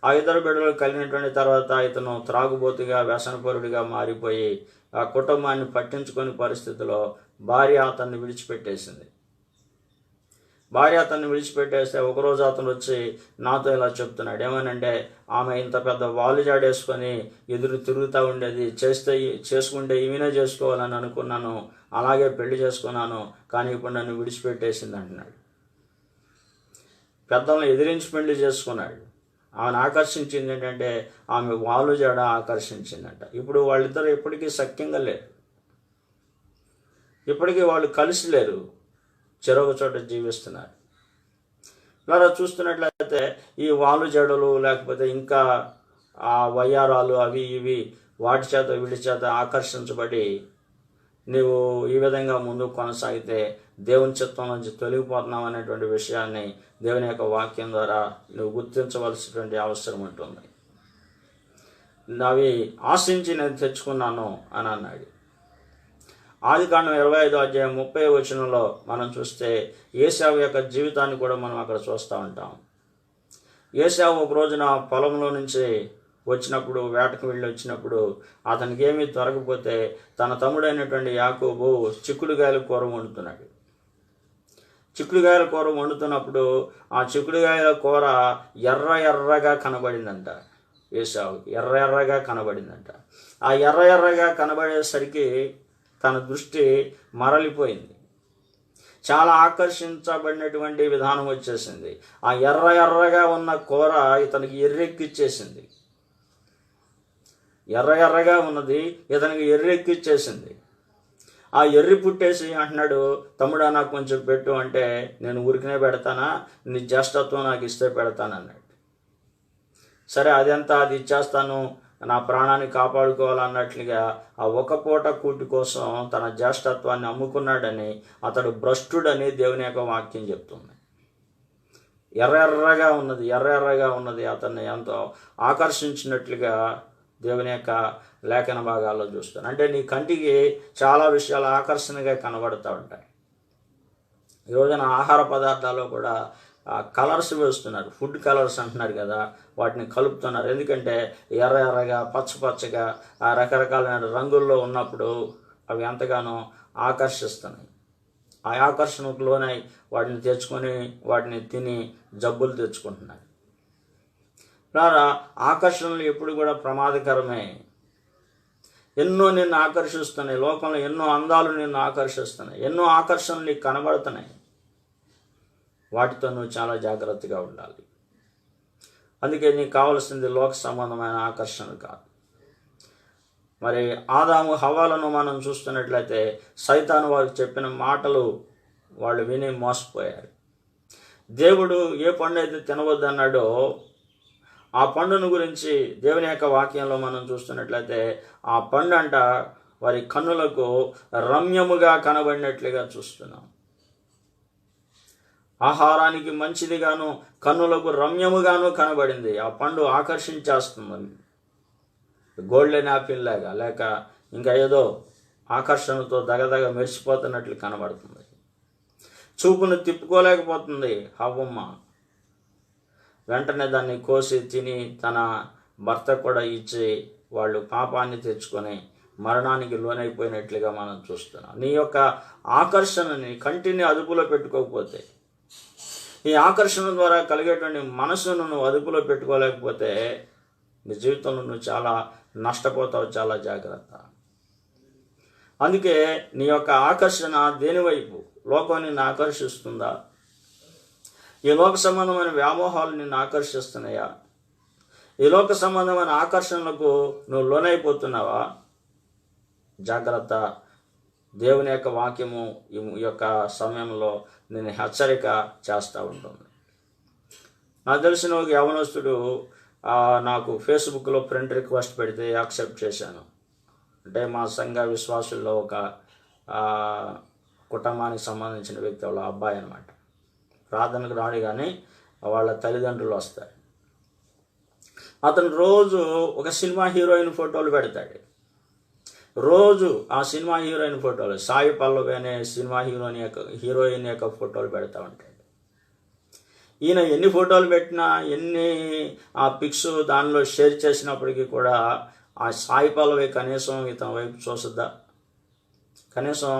Speaker 1: ఆ ఇద్దరు బిడ్డలు కలిగినటువంటి తర్వాత ఇతను త్రాగుబోతుగా వ్యసనపరుడిగా మారిపోయి ఆ కుటుంబాన్ని పట్టించుకొని పరిస్థితిలో భార్య అతన్ని విడిచిపెట్టేసింది. భార్య అతన్ని విడిచిపెట్టేస్తే ఒకరోజు అతను వచ్చి నాతో ఇలా చెప్తున్నాడు. ఏమనంటే, ఆమె ఇంత పెద్ద వాలు జాడేసుకొని ఎదురు తిరుగుతూ ఉండేది, చేసుకుంటే ఈమెనే చేసుకోవాలని అనుకున్నాను, అలాగే పెళ్లి చేసుకున్నాను, కానీ ఇప్పుడు నన్ను విడిచిపెట్టేసింది అంటున్నాడు. పెద్దలను ఎదిరించి పెళ్లి చేసుకున్నాడు. ఆమెను ఆకర్షించింది ఏంటంటే ఆమె వాలు జాడ ఆకర్షించిందంట. ఇప్పుడు వాళ్ళిద్దరూ ఎప్పటికీ సఖ్యంగా లేరు, ఇప్పటికీ వాళ్ళు కలిసి లేరు, చెరొక చోట జీవిస్తున్నారు. ఇలా చూస్తున్నట్లయితే ఈ వాలు జడలు లేకపోతే ఇంకా ఆ వయ్యారాలు అవి ఇవి వాటి చేత వీటి చేత ఆకర్షించబడి నీవు ఈ విధంగా ముందుకు కొనసాగితే దేవుని చిత్తం నుంచి తొలగిపోతున్నావు అనేటువంటి విషయాన్ని దేవుని యొక్క వాక్యం ద్వారా నువ్వు గుర్తించవలసినటువంటి అవసరం ఉంటుంది. అవి ఆశించి నేను తెచ్చుకున్నాను అని అన్నాడు. ఆదికాండం 25:30 మనం చూస్తే ఏశావు యొక్క జీవితాన్ని కూడా మనం అక్కడ చూస్తూ ఉంటాం. ఏశావు ఒక రోజున పొలంలో నుంచి వచ్చినప్పుడు, వేటకు వెళ్ళి వచ్చినప్పుడు అతనికి ఏమీ దొరకపోతే తన తమ్ముడైనటువంటి యాకోబు చిక్కుడుగాయల కూర వండుతున్నాడు. చిక్కుడుగాయల కూర వండుతున్నప్పుడు ఆ చిక్కుడుగాయల కూర ఎర్రగా కనబడిందంట. ఏశావు ఎర్రగా కనబడిందంట. ఆ ఎర్రగా కనబడేసరికి తన దృష్టి మరలిపోయింది. చాలా ఆకర్షించబడినటువంటి విధానం వచ్చేసింది. ఆ ఎర్రగా ఉన్న కూర ఇతనికి ఎర్రెక్కిచ్చేసింది. ఎర్రగా ఉన్నది ఇతనికి ఎర్రెక్కిచ్చేసింది. ఆ ఎర్రి పుట్టేసి అంటున్నాడు, తమ్ముడా నాకు కొంచెం పెట్టు అంటే, నేను ఊరికనే పెడతానా, నీ జ్యేష్ఠత్వం నాకు ఇస్తే పెడతానన్నాడు. సరే అదెంత, అది ఇచ్చేస్తాను, నా ప్రాణాన్ని కాపాడుకోవాలన్నట్లుగా ఆ ఒక పూట కూటి కోసం తన జ్యేష్ఠత్వాన్ని అమ్ముకున్నాడని, అతడు భ్రష్టుడని దేవుని యొక్క వాక్యం చెప్తుంది. ఎర్రగా ఉన్నది అతన్ని ఎంతో ఆకర్షించినట్లుగా దేవుని యొక్క లేఖన భాగాల్లో చూస్తాను. అంటే నీ కంటికి చాలా విషయాలు ఆకర్షణగా కనబడుతూ ఉంటాయి. ఈ రోజున ఆహార పదార్థాల్లో కూడా కలర్స్ వేస్తున్నారు, ఫుడ్ కలర్స్ అంటున్నారు కదా, వాటిని కలుపుతున్నారు. ఎందుకంటే ఎర్రగా పచ్చగా ఆ రకరకాలైన రంగుల్లో ఉన్నప్పుడు అవి ఎంతగానో ఆకర్షిస్తున్నాయి. ఆ ఆకర్షణకు లోనై వాటిని తెచ్చుకొని వాటిని తిని జబ్బులు తెచ్చుకుంటున్నారు. ఆకర్షణలు ఎప్పుడు కూడా ప్రమాదకరమే. ఎన్నో నిన్ను ఆకర్షిస్తున్నాయి, లోకంలో ఎన్నో అందాలు నిన్ను ఆకర్షిస్తున్నాయి, ఎన్నో ఆకర్షణలు నీకు కనబడుతున్నాయి. వాటితో నువ్వు చాలా జాగ్రత్తగా ఉండాలి. అందుకే నీకు కావలసింది లోక సంబంధమైన ఆకర్షణలు కాదు. మరి ఆదాము హవ్వలను మనం చూస్తున్నట్లయితే సైతాను వారికి చెప్పిన మాటలు వాళ్ళు విని మోసపోయారు. దేవుడు ఏ పండు అయితే తినవద్దన్నాడో ఆ పండును గురించి దేవుని యొక్క వాక్యంలో మనం చూస్తున్నట్లయితే ఆ పండు అంట వారి కన్నులకు రమ్యముగా కనబడినట్లుగా చూస్తున్నాం. ఆహారానికి మంచిదిగాను కన్నులకు రమ్యముగాను కనబడింది. ఆ పండు ఆకర్షించేస్తుంది. గోల్డెన్ యాపిల్ లాగా, లేక ఇంకా ఏదో ఆకర్షణతో దగదగ మెరిసిపోతున్నట్లు కనబడుతుంది. చూపును తిప్పుకోలేకపోతుంది హవ్వమ్మ. వెంటనే దాన్ని కోసి తిని తన భర్త కూడా ఇచ్చి వాళ్ళు పాపాన్ని తెచ్చుకొని మరణానికి లోనైపోయినట్లుగా మనం చూస్తున్నాం. నీ యొక్క ఆకర్షణని, కంటిని అదుపులో పెట్టుకోకపోతే, ఈ ఆకర్షణ ద్వారా కలిగేటువంటి మనసును నువ్వు అదుపులో పెట్టుకోలేకపోతే నీ జీవితంలో నువ్వు చాలా నష్టపోతావు. చాలా జాగ్రత్త. అందుకే నీ యొక్క ఆకర్షణ దేనివైపు? లోకం నిన్ను ఆకర్షిస్తుందా? ఈ లోక సంబంధమైన వ్యామోహాలు నిన్ను ఆకర్షిస్తున్నాయా? ఈ లోక సంబంధమైన ఆకర్షణలకు నువ్వు లోనైపోతున్నావా? జాగ్రత్త. దేవుని యొక్క వాక్యము ఈ యొక్క సమయంలో నేను హెచ్చరిక చేస్తూ ఉంటుంది. నాకు తెలిసిన ఒక యవనస్తుడు నాకు ఫేస్బుక్లో ఫ్రెండ్ రిక్వెస్ట్ పెడితే యాక్సెప్ట్ చేశాను. అంటే మా సంఘ విశ్వాసుల్లో ఒక కుటుంబానికి సంబంధించిన వ్యక్తి, వాళ్ళ అబ్బాయి అన్నమాట. ప్రార్థనకు రాడు కానీ వాళ్ళ తల్లిదండ్రులు వస్తారు. అతను రోజు ఒక సినిమా హీరోయిన్ ఫోటోలు పెడతాడు. రోజు ఆ సినిమా హీరోయిన్ ఫోటోలు, సాయి పల్లవి అనే సినిమా హీరోయిన్ యొక్క ఫోటోలు పెడతా ఉంటాడు. ఈయన ఎన్ని ఫోటోలు పెట్టినా, ఎన్ని ఆ పిక్స్ దానిలో షేర్ చేసినప్పటికీ కూడా ఆ సాయి పల్లవి కనీసం ఇతని వైపు చూస్తుందా? కనీసం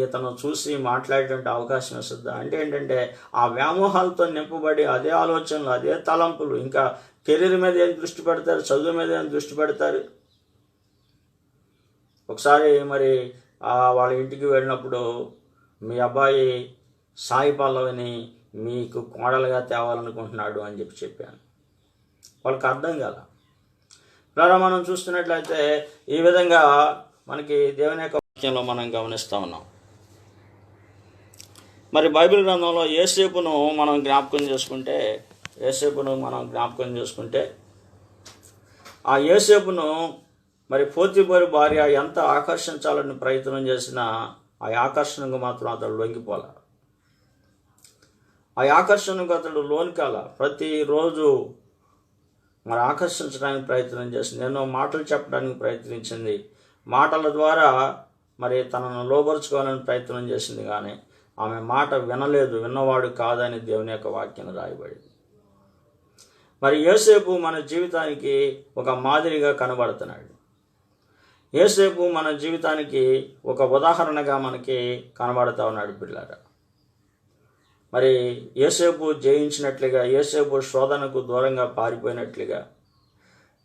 Speaker 1: ఇతను చూసి మాట్లాడేటువంటి అవకాశం ఇస్తుందా? అంటే ఏంటంటే ఆ వ్యామోహాలతో నింపబడి అదే ఆలోచనలు, అదే తలంపులు, ఇంకా కెరీర్ మీద ఏం దృష్టి పెడతారు, చదువు మీద ఏం దృష్టి పెడతారు. ఒకసారి మరి వాళ్ళ ఇంటికి వెళ్ళినప్పుడు మీ అబ్బాయి సాయి పల్లవిని మీకు కోడలుగా తేవాలనుకుంటున్నాడు అని చెప్పాను. వాళ్ళకి అర్థం కాల. ఇలా మనం చూస్తున్నట్లయితే ఈ విధంగా మనకి దేవుని యొక్క వాక్యంలో మనం గమనిస్తూ ఉన్నాం. మరి బైబిల్ గ్రంథంలో యోసేపును మనం జ్ఞాపకం చేసుకుంటే ఆ యోసేపును మరి పోతీఫరు భార్య ఎంత ఆకర్షించాలని ప్రయత్నం చేసినా ఆ ఆకర్షణకు మాత్రం అతడు లొంగిపోలే. ఆ ఆకర్షణకు అతడు లోనికాల. ప్రతిరోజు మరి ఆకర్షించడానికి ప్రయత్నం చేసింది, ఎన్నో మాటలు చెప్పడానికి ప్రయత్నించింది, మాటల ద్వారా మరి తనను లోబరుచుకోవాలని ప్రయత్నం చేసింది. కానీ ఆమె మాట వినలేదు, విన్నవాడు కాదని దేవుని యొక్క వాక్యం రాయబడింది. మరి యోసేపు మన జీవితానికి ఒక మాదిరిగా కనబడుతున్నాడు. యోసేపు మన జీవితానికి ఒక ఉదాహరణగా మనకి కనబడుతూ ఉన్నాడు పిల్లారా. మరి యోసేపు జయించినట్లుగా, యోసేపు శోధనకు దూరంగా పారిపోయినట్లుగా,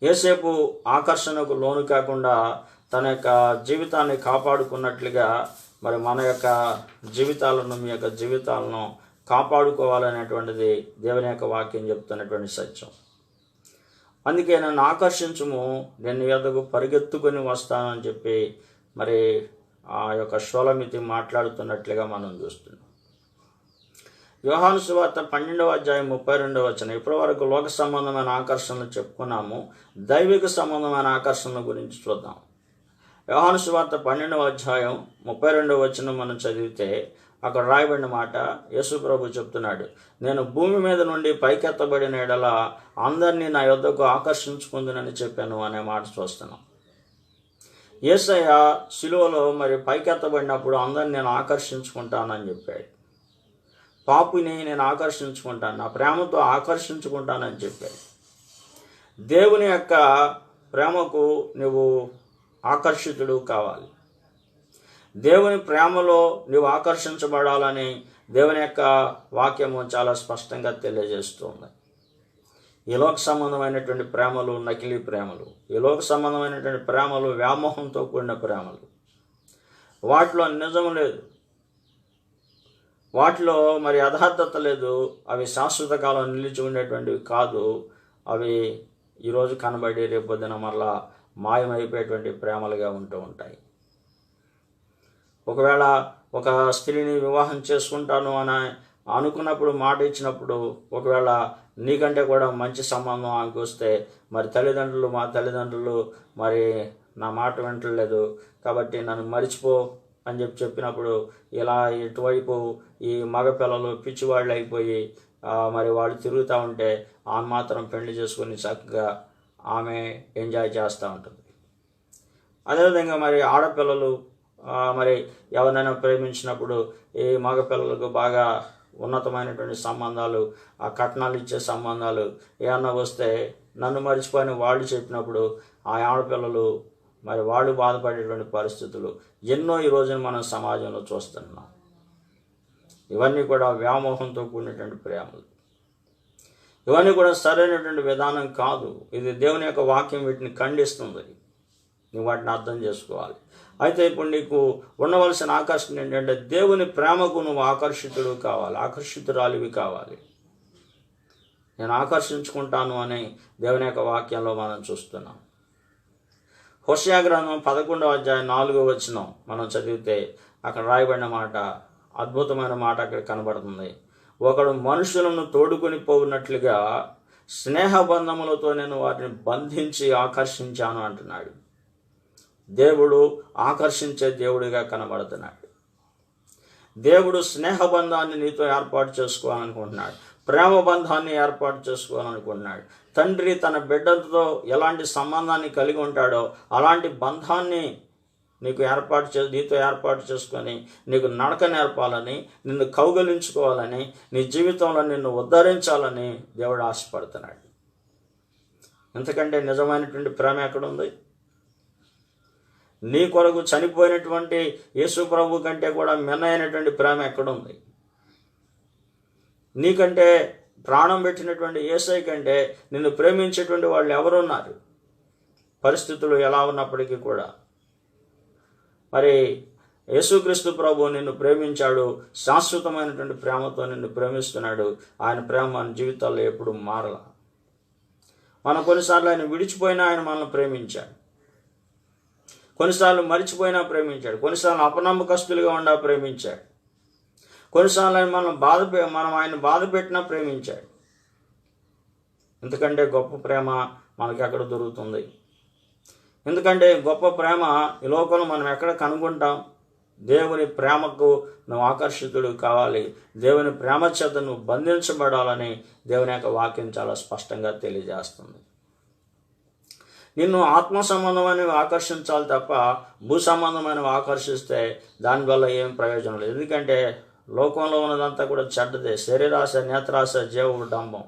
Speaker 1: యోసేపు ఆకర్షణకు లోను కాకుండా తన యొక్క జీవితాన్ని కాపాడుకున్నట్లుగా మరి మన యొక్క జీవితాలను, మీ యొక్క జీవితాలను కాపాడుకోవాలనేటువంటిది దేవుని యొక్క వాక్యం చెప్తున్నటువంటి సత్యం. అందుకే నన్ను ఆకర్షించుము, నేను యొద్దకు పరిగెత్తుకొని వస్తానని చెప్పి మరి ఆ యొక్క షోలమితి మాట్లాడుతున్నట్లుగా మనం చూస్తున్నాం. యోహాను సువార్త 12వ అధ్యాయం 32వ వచనం. ఇప్పటి వరకు లోక సంబంధమైన ఆకర్షణలు చెప్పుకున్నాము, దైవిక సంబంధమైన ఆకర్షణల గురించి చూద్దాం. యోహాను సువార్త 12వ అధ్యాయం 32వ వచనం మనం చదివితే అక్కడ రాయబడిన మాట యేసు ప్రభు చెప్తున్నాడు, నేను భూమి మీద నుండి పైకెత్తబడిన ఎడల అందరినీ నా యొద్దకు ఆకర్షించుకుందునని చెప్పాను అనే మాట చూస్తున్నాం. యేసయ్య శిలువలో మరి పైకెత్తబడినప్పుడు అందరిని నేను ఆకర్షించుకుంటానని చెప్పాడు. పాపిని నేను ఆకర్షించుకుంటాను, నా ప్రేమతో ఆకర్షించుకుంటానని చెప్పాడు. దేవుని యొక్క ప్రేమకు నువ్వు ఆకర్షితుడు కావాలి. దేవుని ప్రేమలో నువ్వు ఆకర్షించబడాలని దేవుని యొక్క వాక్యము చాలా స్పష్టంగా తెలియజేస్తుంది. ఈ లోక సంబంధమైనటువంటి ప్రేమలు నకిలీ ప్రేమలు, ఈ లోక సంబంధమైనటువంటి ప్రేమలు వ్యామోహంతో కూడిన ప్రేమలు. వాటిలో నిజం లేదు, వాటిలో మరి యథార్థత లేదు, అవి శాశ్వత కాలం నిలిచి ఉండేటువంటివి కాదు. అవి ఈరోజు కనబడి రేపొద్దున మరలా మాయమైపోయేటువంటి ప్రేమలుగా ఉంటూ ఉంటాయి. ఒకవేళ ఒక స్త్రీని వివాహం చేసుకుంటాను అని అనుకున్నప్పుడు, మాట ఇచ్చినప్పుడు, ఒకవేళ నీకంటే కూడా మంచి సంబంధం ఆమెకు వస్తే మరి మా తల్లిదండ్రులు మరి నా మాట వింటలేదు కాబట్టి నన్ను మరిచిపో అని చెప్పినప్పుడు ఇలా ఇటువైపు ఈ మగపిల్లలు పిచ్చివాళ్ళు అయిపోయి మరి వాళ్ళు తిరుగుతూ ఉంటే ఆమె మాత్రం పెళ్లి చేసుకొని చక్కగా ఆమె ఎంజాయ్ చేస్తూ ఉంటుంది. అదేవిధంగా మరి ఆడపిల్లలు మరి ఎవరినైనా ప్రేమించినప్పుడు ఈ మగపిల్లలకు బాగా ఉన్నతమైనటువంటి సంబంధాలు, ఆ కట్నాలు ఇచ్చే సంబంధాలు ఏమన్నా వస్తే నన్ను మర్చిపోయిన వాళ్ళు చెప్పినప్పుడు ఆ ఆడపిల్లలు మరి వాళ్ళు బాధపడేటువంటి పరిస్థితులు ఎన్నో ఈ రోజున మనం సమాజంలో చూస్తున్నాం. ఇవన్నీ కూడా వ్యామోహంతో కూడినటువంటి ప్రేమలు. ఇవన్నీ కూడా సరైనటువంటి విధానం కాదు. ఇది దేవుని యొక్క వాక్యం వీటిని ఖండిస్తుంది. నువ్వు వాటిని అర్థం చేసుకోవాలి. అయితే ఇప్పుడు నీకు ఉండవలసిన ఆకర్షణ ఏంటంటే దేవుని ప్రేమకు నువ్వు ఆకర్షితుడు కావాలి, ఆకర్షితురాలివి కావాలి. నేను ఆకర్షించుకుంటాను అని దేవుని యొక్క వాక్యంలో మనం చూస్తున్నాం. హోషేయ గ్రంథం 11వ అధ్యాయం 4వ వచనం మనం చదివితే అక్కడ రాయబడిన మాట, అద్భుతమైన మాట అక్కడ కనబడుతుంది. ఒకడు మనుషులను తోడుకొని పోవునట్లుగా స్నేహబంధములతో నేను వాటిని బంధించి ఆకర్షించాను అంటున్నాడు. దేవుడు ఆకర్షించే దేవుడిగా కనబడుతున్నాడు. దేవుడు స్నేహబంధాన్ని నీతో ఏర్పాటు చేసుకోవాలనుకుంటున్నాడు, ప్రేమ బంధాన్ని ఏర్పాటు చేసుకోవాలనుకుంటున్నాడు. తండ్రి తన బిడ్డలతో ఎలాంటి సంబంధాన్ని కలిగి ఉంటాడో అలాంటి బంధాన్ని నీతో ఏర్పాటు చేసుకొని నీకు నడక నేర్పాలని, నిన్ను కౌగలించుకోవాలని, నీ జీవితంలో నిన్ను ఉద్ధరించాలని దేవుడు ఆశపడుతున్నాడు. ఎందుకంటే నిజమైనటువంటి ప్రేమ ఎక్కడుంది? నీ కొరకు చనిపోయినటువంటి యేసు ప్రభు కంటే కూడా మిన్నైనటువంటి ప్రేమ ఎక్కడుంది? నీకంటే ప్రాణం పెట్టినటువంటి యేసయ్య కంటే నిన్ను ప్రేమించేటువంటి వాళ్ళు ఎవరున్నారు? పరిస్థితులు ఎలా ఉన్నప్పటికీ కూడా. మరి యేసుక్రీస్తు ప్రభు నిన్ను ప్రేమించాడు, శాశ్వతమైనటువంటి ప్రేమతో నిన్ను ప్రేమిస్తున్నాడు. ఆయన ప్రేమ మన జీవితాల్లో ఎప్పుడు మారల. మనం కొన్నిసార్లు ఆయన విడిచిపోయినా ఆయన మనల్ని ప్రేమించాడు, కొన్నిసార్లు మరిచిపోయినా ప్రేమించాడు, కొన్నిసార్లు అపనమ్మకస్తులుగా ఉండా ప్రేమించాడు, కొన్నిసార్లు ఆయన మనం ఆయన బాధ పెట్టినా ప్రేమించాడు. ఎందుకంటే గొప్ప ప్రేమ మనకి ఎక్కడ దొరుకుతుంది? ఎందుకంటే గొప్ప ప్రేమ ఈ లోకంలో మనం ఎక్కడ కనుగొంటాం? దేవుని ప్రేమకు నువ్వు ఆకర్షితుడు కావాలి, దేవుని ప్రేమ చేత నువ్వు బంధించబడాలని దేవుని యొక్క వాక్యం చాలా స్పష్టంగా తెలియజేస్తుంది. నిన్ను ఆత్మ సంబంధమైనవి ఆకర్షించాలి తప్ప భూ సంబంధమైనవి ఆకర్షిస్తే దానివల్ల ఏం ప్రయోజనం లేదు. ఎందుకంటే లోకంలో ఉన్నదంతా కూడా చెడ్డదే. శరీరాశ, నేత్రాశ, జీవడంబం,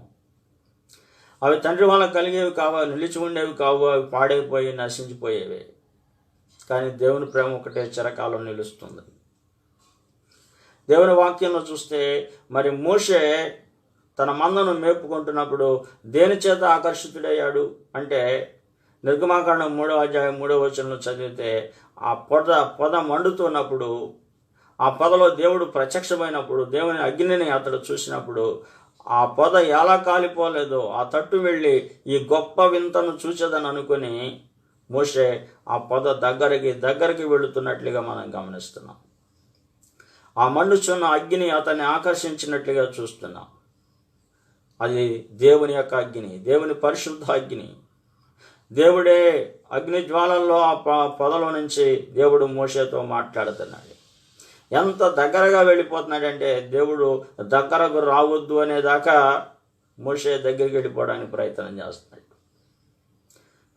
Speaker 1: అవి తండ్రి వల్ల కలిగేవి కావు, నిలిచి ఉండేవి కావు, అవి పాడైపోయి నశించిపోయేవి. కానీ దేవుని ప్రేమ ఒకటే చిరకాలం నిలుస్తుంది. దేవుని వాక్యంలో చూస్తే మరి మోషే తన మందను మేపుకుంటున్నప్పుడు దేని చేత ఆకర్షితుడయ్యాడు అంటే, నిర్గమాకాండం 3వ అధ్యాయం 3వ వచనంలో చదివితే ఆ పొద మండుతున్నప్పుడు, ఆ పొదలో దేవుడు ప్రత్యక్షమైనప్పుడు, దేవుని అగ్నిని అతడు చూసినప్పుడు ఆ పొద ఎలా కాలిపోలేదో ఆ తట్టు వెళ్ళి ఈ గొప్ప వింతను చూసేదని అనుకుని మోషే ఆ పొద దగ్గరికి వెళుతున్నట్లుగా మనం గమనిస్తున్నాం. ఆ మండుచున్న అగ్ని అతన్ని ఆకర్షించినట్లుగా చూస్తున్నాం. అది దేవుని యొక్క అగ్ని, దేవుని పరిశుద్ధ అగ్ని. దేవుడే అగ్ని జ్వాలల్లో ఆ పొదలో నుంచి దేవుడు మోషేతో మాట్లాడుతున్నాడు. ఎంత దగ్గరగా వెళ్ళిపోతున్నాడంటే దేవుడు దగ్గరకు రావద్దు అనేదాకా మోషే దగ్గరికి వెళ్ళిపోవడానికి ప్రయత్నం చేస్తున్నాడు.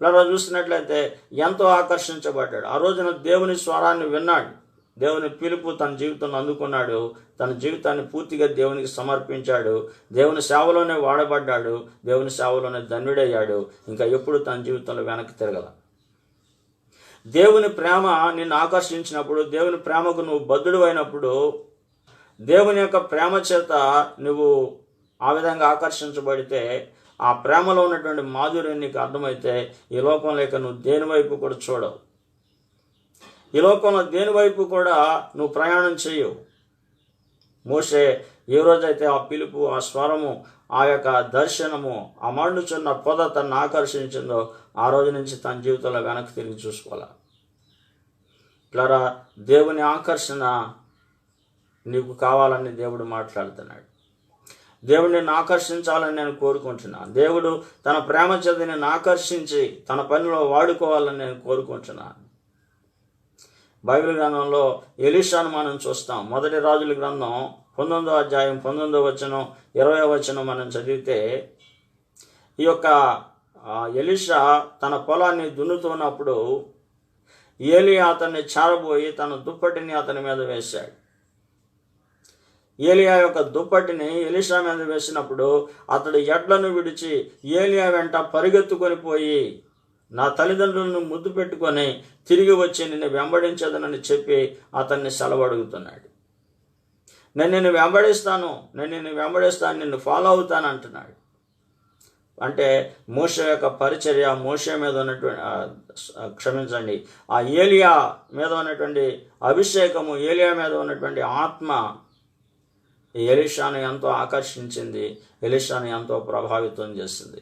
Speaker 1: ఇలా చూసినట్లయితే ఎంతో ఆకర్షించబడ్డాడు. ఆ రోజున దేవుని స్వరాన్ని విన్నాడు, దేవుని పిలుపు తన జీవితంలో అందుకున్నాడు, తన జీవితాన్ని పూర్తిగా దేవునికి సమర్పించాడు, దేవుని సేవలోనే వాడబడ్డాడు, దేవుని సేవలోనే ధన్యుడయ్యాడు. ఇంకా ఎప్పుడు తన జీవితంలో వెనక్కి తిరగల. దేవుని ప్రేమ నిన్ను ఆకర్షించినప్పుడు, దేవుని ప్రేమకు నువ్వు బద్ధుడు అయినప్పుడు, దేవుని యొక్క ప్రేమ చేత నువ్వు ఆ విధంగా ఆకర్షించబడితే, ఆ ప్రేమలో ఉన్నటువంటి మాధుర్యం నీకు అర్థమైతే ఈ లోకంలో ఇక నువ్వు దేని వైపు కూడా చూడవు. ఈ లోకంలో దేని వైపు కూడా నువ్వు ప్రయాణం చేయవు. మోషే ఏ రోజైతే ఆ పిలుపు, ఆ స్వరము, ఆ యొక్క దర్శనము, ఆ మండుచున్న పొద తనను ఆకర్షించిందో ఆ రోజు నుంచి తన జీవితంలో వెనక్కి తిరిగి చూసుకోవాలి. ఇట్లా దేవుని ఆకర్షణ నీకు కావాలని దేవుడు మాట్లాడుతున్నాడు. దేవుడు నిన్ను ఆకర్షించాలని నేను కోరుకుంటున్నాను. దేవుడు తన ప్రేమ చేత నిన్ను ఆకర్షించి తన పనిలో వాడుకోవాలని నేను కోరుకుంటున్నాను. బైబిల్ గ్రంథంలో ఎలీషాను మనం చూస్తాం. 1 రాజుల గ్రంథం 19వ అధ్యాయం 19వ వచనం 20వ వచనం మనం చదివితే, ఈ యొక్క ఎలీషా తన పొలాన్ని దున్నుతున్నప్పుడు ఏలియా అతన్ని చారబోయి తన దుప్పటిని అతని మీద వేశాడు. ఏలియా యొక్క దుప్పటిని ఎలీషా మీద వేసినప్పుడు అతడు ఎడ్లను విడిచి ఏలియా వెంట పరిగెత్తుకొని పోయి, నా తల్లిదండ్రులను ముద్దు పెట్టుకొని తిరిగి వచ్చి నిన్ను వెంబడించదనని చెప్పి అతన్ని సెలవడుగుతున్నాడు. నేను నిన్ను వెంబడిస్తాను, నిన్ను ఫాలో అవుతాను అంటున్నాడు. అంటే మోషే యొక్క పరిచర్య, మోషే మీద ఉన్నటువంటి ఆ ఏలియా మీద ఉన్నటువంటి అభిషేకము, ఏలియా మీద ఉన్నటువంటి ఆత్మ ఎలీషాను ఎంతో ఆకర్షించింది, ఎలీషాను ఎంతో ప్రభావితం చేసింది.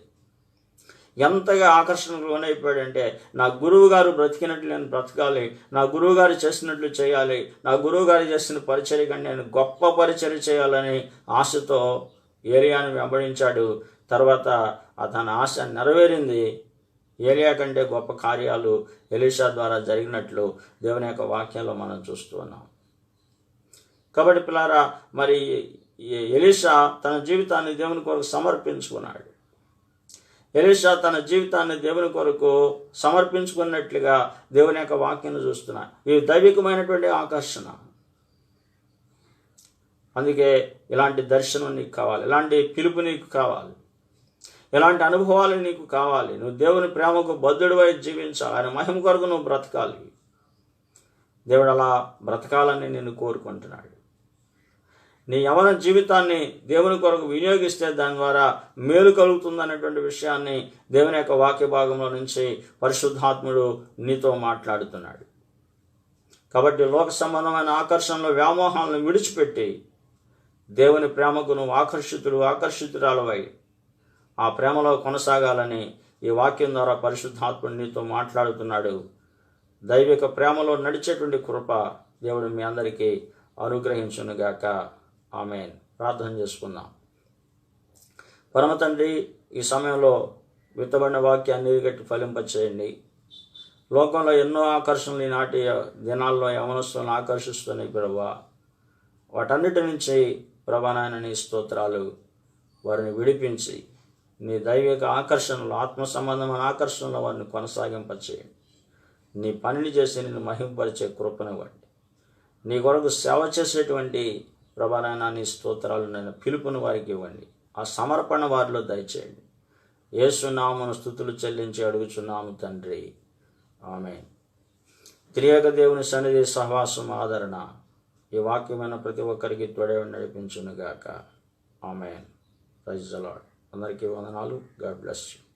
Speaker 1: ఎంతగా ఆకర్షణకు లోనైపోయాడంటే, నా గురువు గారు బ్రతికినట్లు నేను బ్రతకాలి, నా గురువు గారు చేసినట్లు చేయాలి, నా గురువు గారు చేసిన పరిచర్య కంటే నేను గొప్ప పరిచర్య చేయాలని ఆశతో ఏలియాను వెంబడించాడు. తర్వాత అతని ఆశ నెరవేరింది. ఏలియా కంటే గొప్ప కార్యాలు ఎలీషా ద్వారా జరిగినట్లు దేవుని యొక్క వాక్యంలో మనం చూస్తూ ఉన్నాం. కాబట్టి పిల్లారా, మరి ఎలీషా తన జీవితాన్ని దేవుని కొరకు సమర్పించుకున్నాడు. ఎలీషా తన జీవితాన్ని దేవుని కొరకు సమర్పించుకున్నట్లుగా దేవుని యొక్క వాక్యాన్ని చూస్తున్నా. ఇది దైవికమైనటువంటి ఆకర్షణ. అందుకే ఇలాంటి దర్శనం నీకు కావాలి, ఇలాంటి పిలుపు నీకు కావాలి, ఇలాంటి అనుభవాలు నీకు కావాలి. నువ్వు దేవుని ప్రేమకు బద్ధుడివై జీవించాలి. ఆయన మహిమ కొరకు నువ్వు బ్రతకాలి. దేవుడు అలా బ్రతకాలని నిన్ను కోరుకుంటున్నాడు. నీ యవన జీవితాన్ని దేవుని కొరకు వినియోగిస్తే దాని ద్వారా మేలు కలుగుతుందనేటువంటి విషయాన్ని దేవుని యొక్క వాక్య భాగంలో నుంచి పరిశుద్ధాత్ముడు నీతో మాట్లాడుతున్నాడు. కాబట్టి లోక సంబంధమైన ఆకర్షణలు, వ్యామోహాలను విడిచిపెట్టి దేవుని ప్రేమకు నువ్వు ఆకర్షితురాలవై ఆ ప్రేమలో కొనసాగాలని ఈ వాక్యం ద్వారా పరిశుద్ధాత్ముడు నీతో మాట్లాడుతున్నాడు. దైవిక ప్రేమలో నడిచేటువంటి కృప దేవుడు మీ అందరికీ అనుగ్రహించునుగాక. ఆమేన్. ప్రార్థన చేసుకుందాం. పరమ తండ్రి, ఈ సమయంలో విత్తబడిన వాక్యాన్ని నీరుగట్టి ఫలింపచేయండి. లోకంలో ఎన్నో ఆకర్షణలు ఈనాటి దినాల్లో యవనస్తులను ఆకర్షిస్తున్నాయి ప్రభువా. వాటన్నిటి నుంచి ప్రభా నాయన నీ స్తోత్రాలు. వారిని విడిపించి నీ దైవిక ఆకర్షణలు, ఆత్మ సంబంధమైన ఆకర్షణలు వారిని కొనసాగింపచేయండి. నీ పనిని చేసి నిన్ను మహింపరిచే కృపనివ్వండి. నీ కొరకు సేవ చేసేటువంటి ప్రభా నాయన నీ స్తోత్రాలు నేను పిలుపుని వారికి ఇవ్వండి. ఆ సమర్పణ వారిలో దయచేయండి. యేసు నామమున స్తుతులు చెల్లించి అడుగుచున్నాము తండ్రి. ఆమేన్. త్రియేక దేవుని సన్నిధి, సహవాసం, ఆదరణ ఈ వాక్యమైన ప్రతి ఒక్కరికి తోడే నడిపించునుగాక. ఆమేన్. Praise the Lord. అందరికీ వందనాలు. God bless you.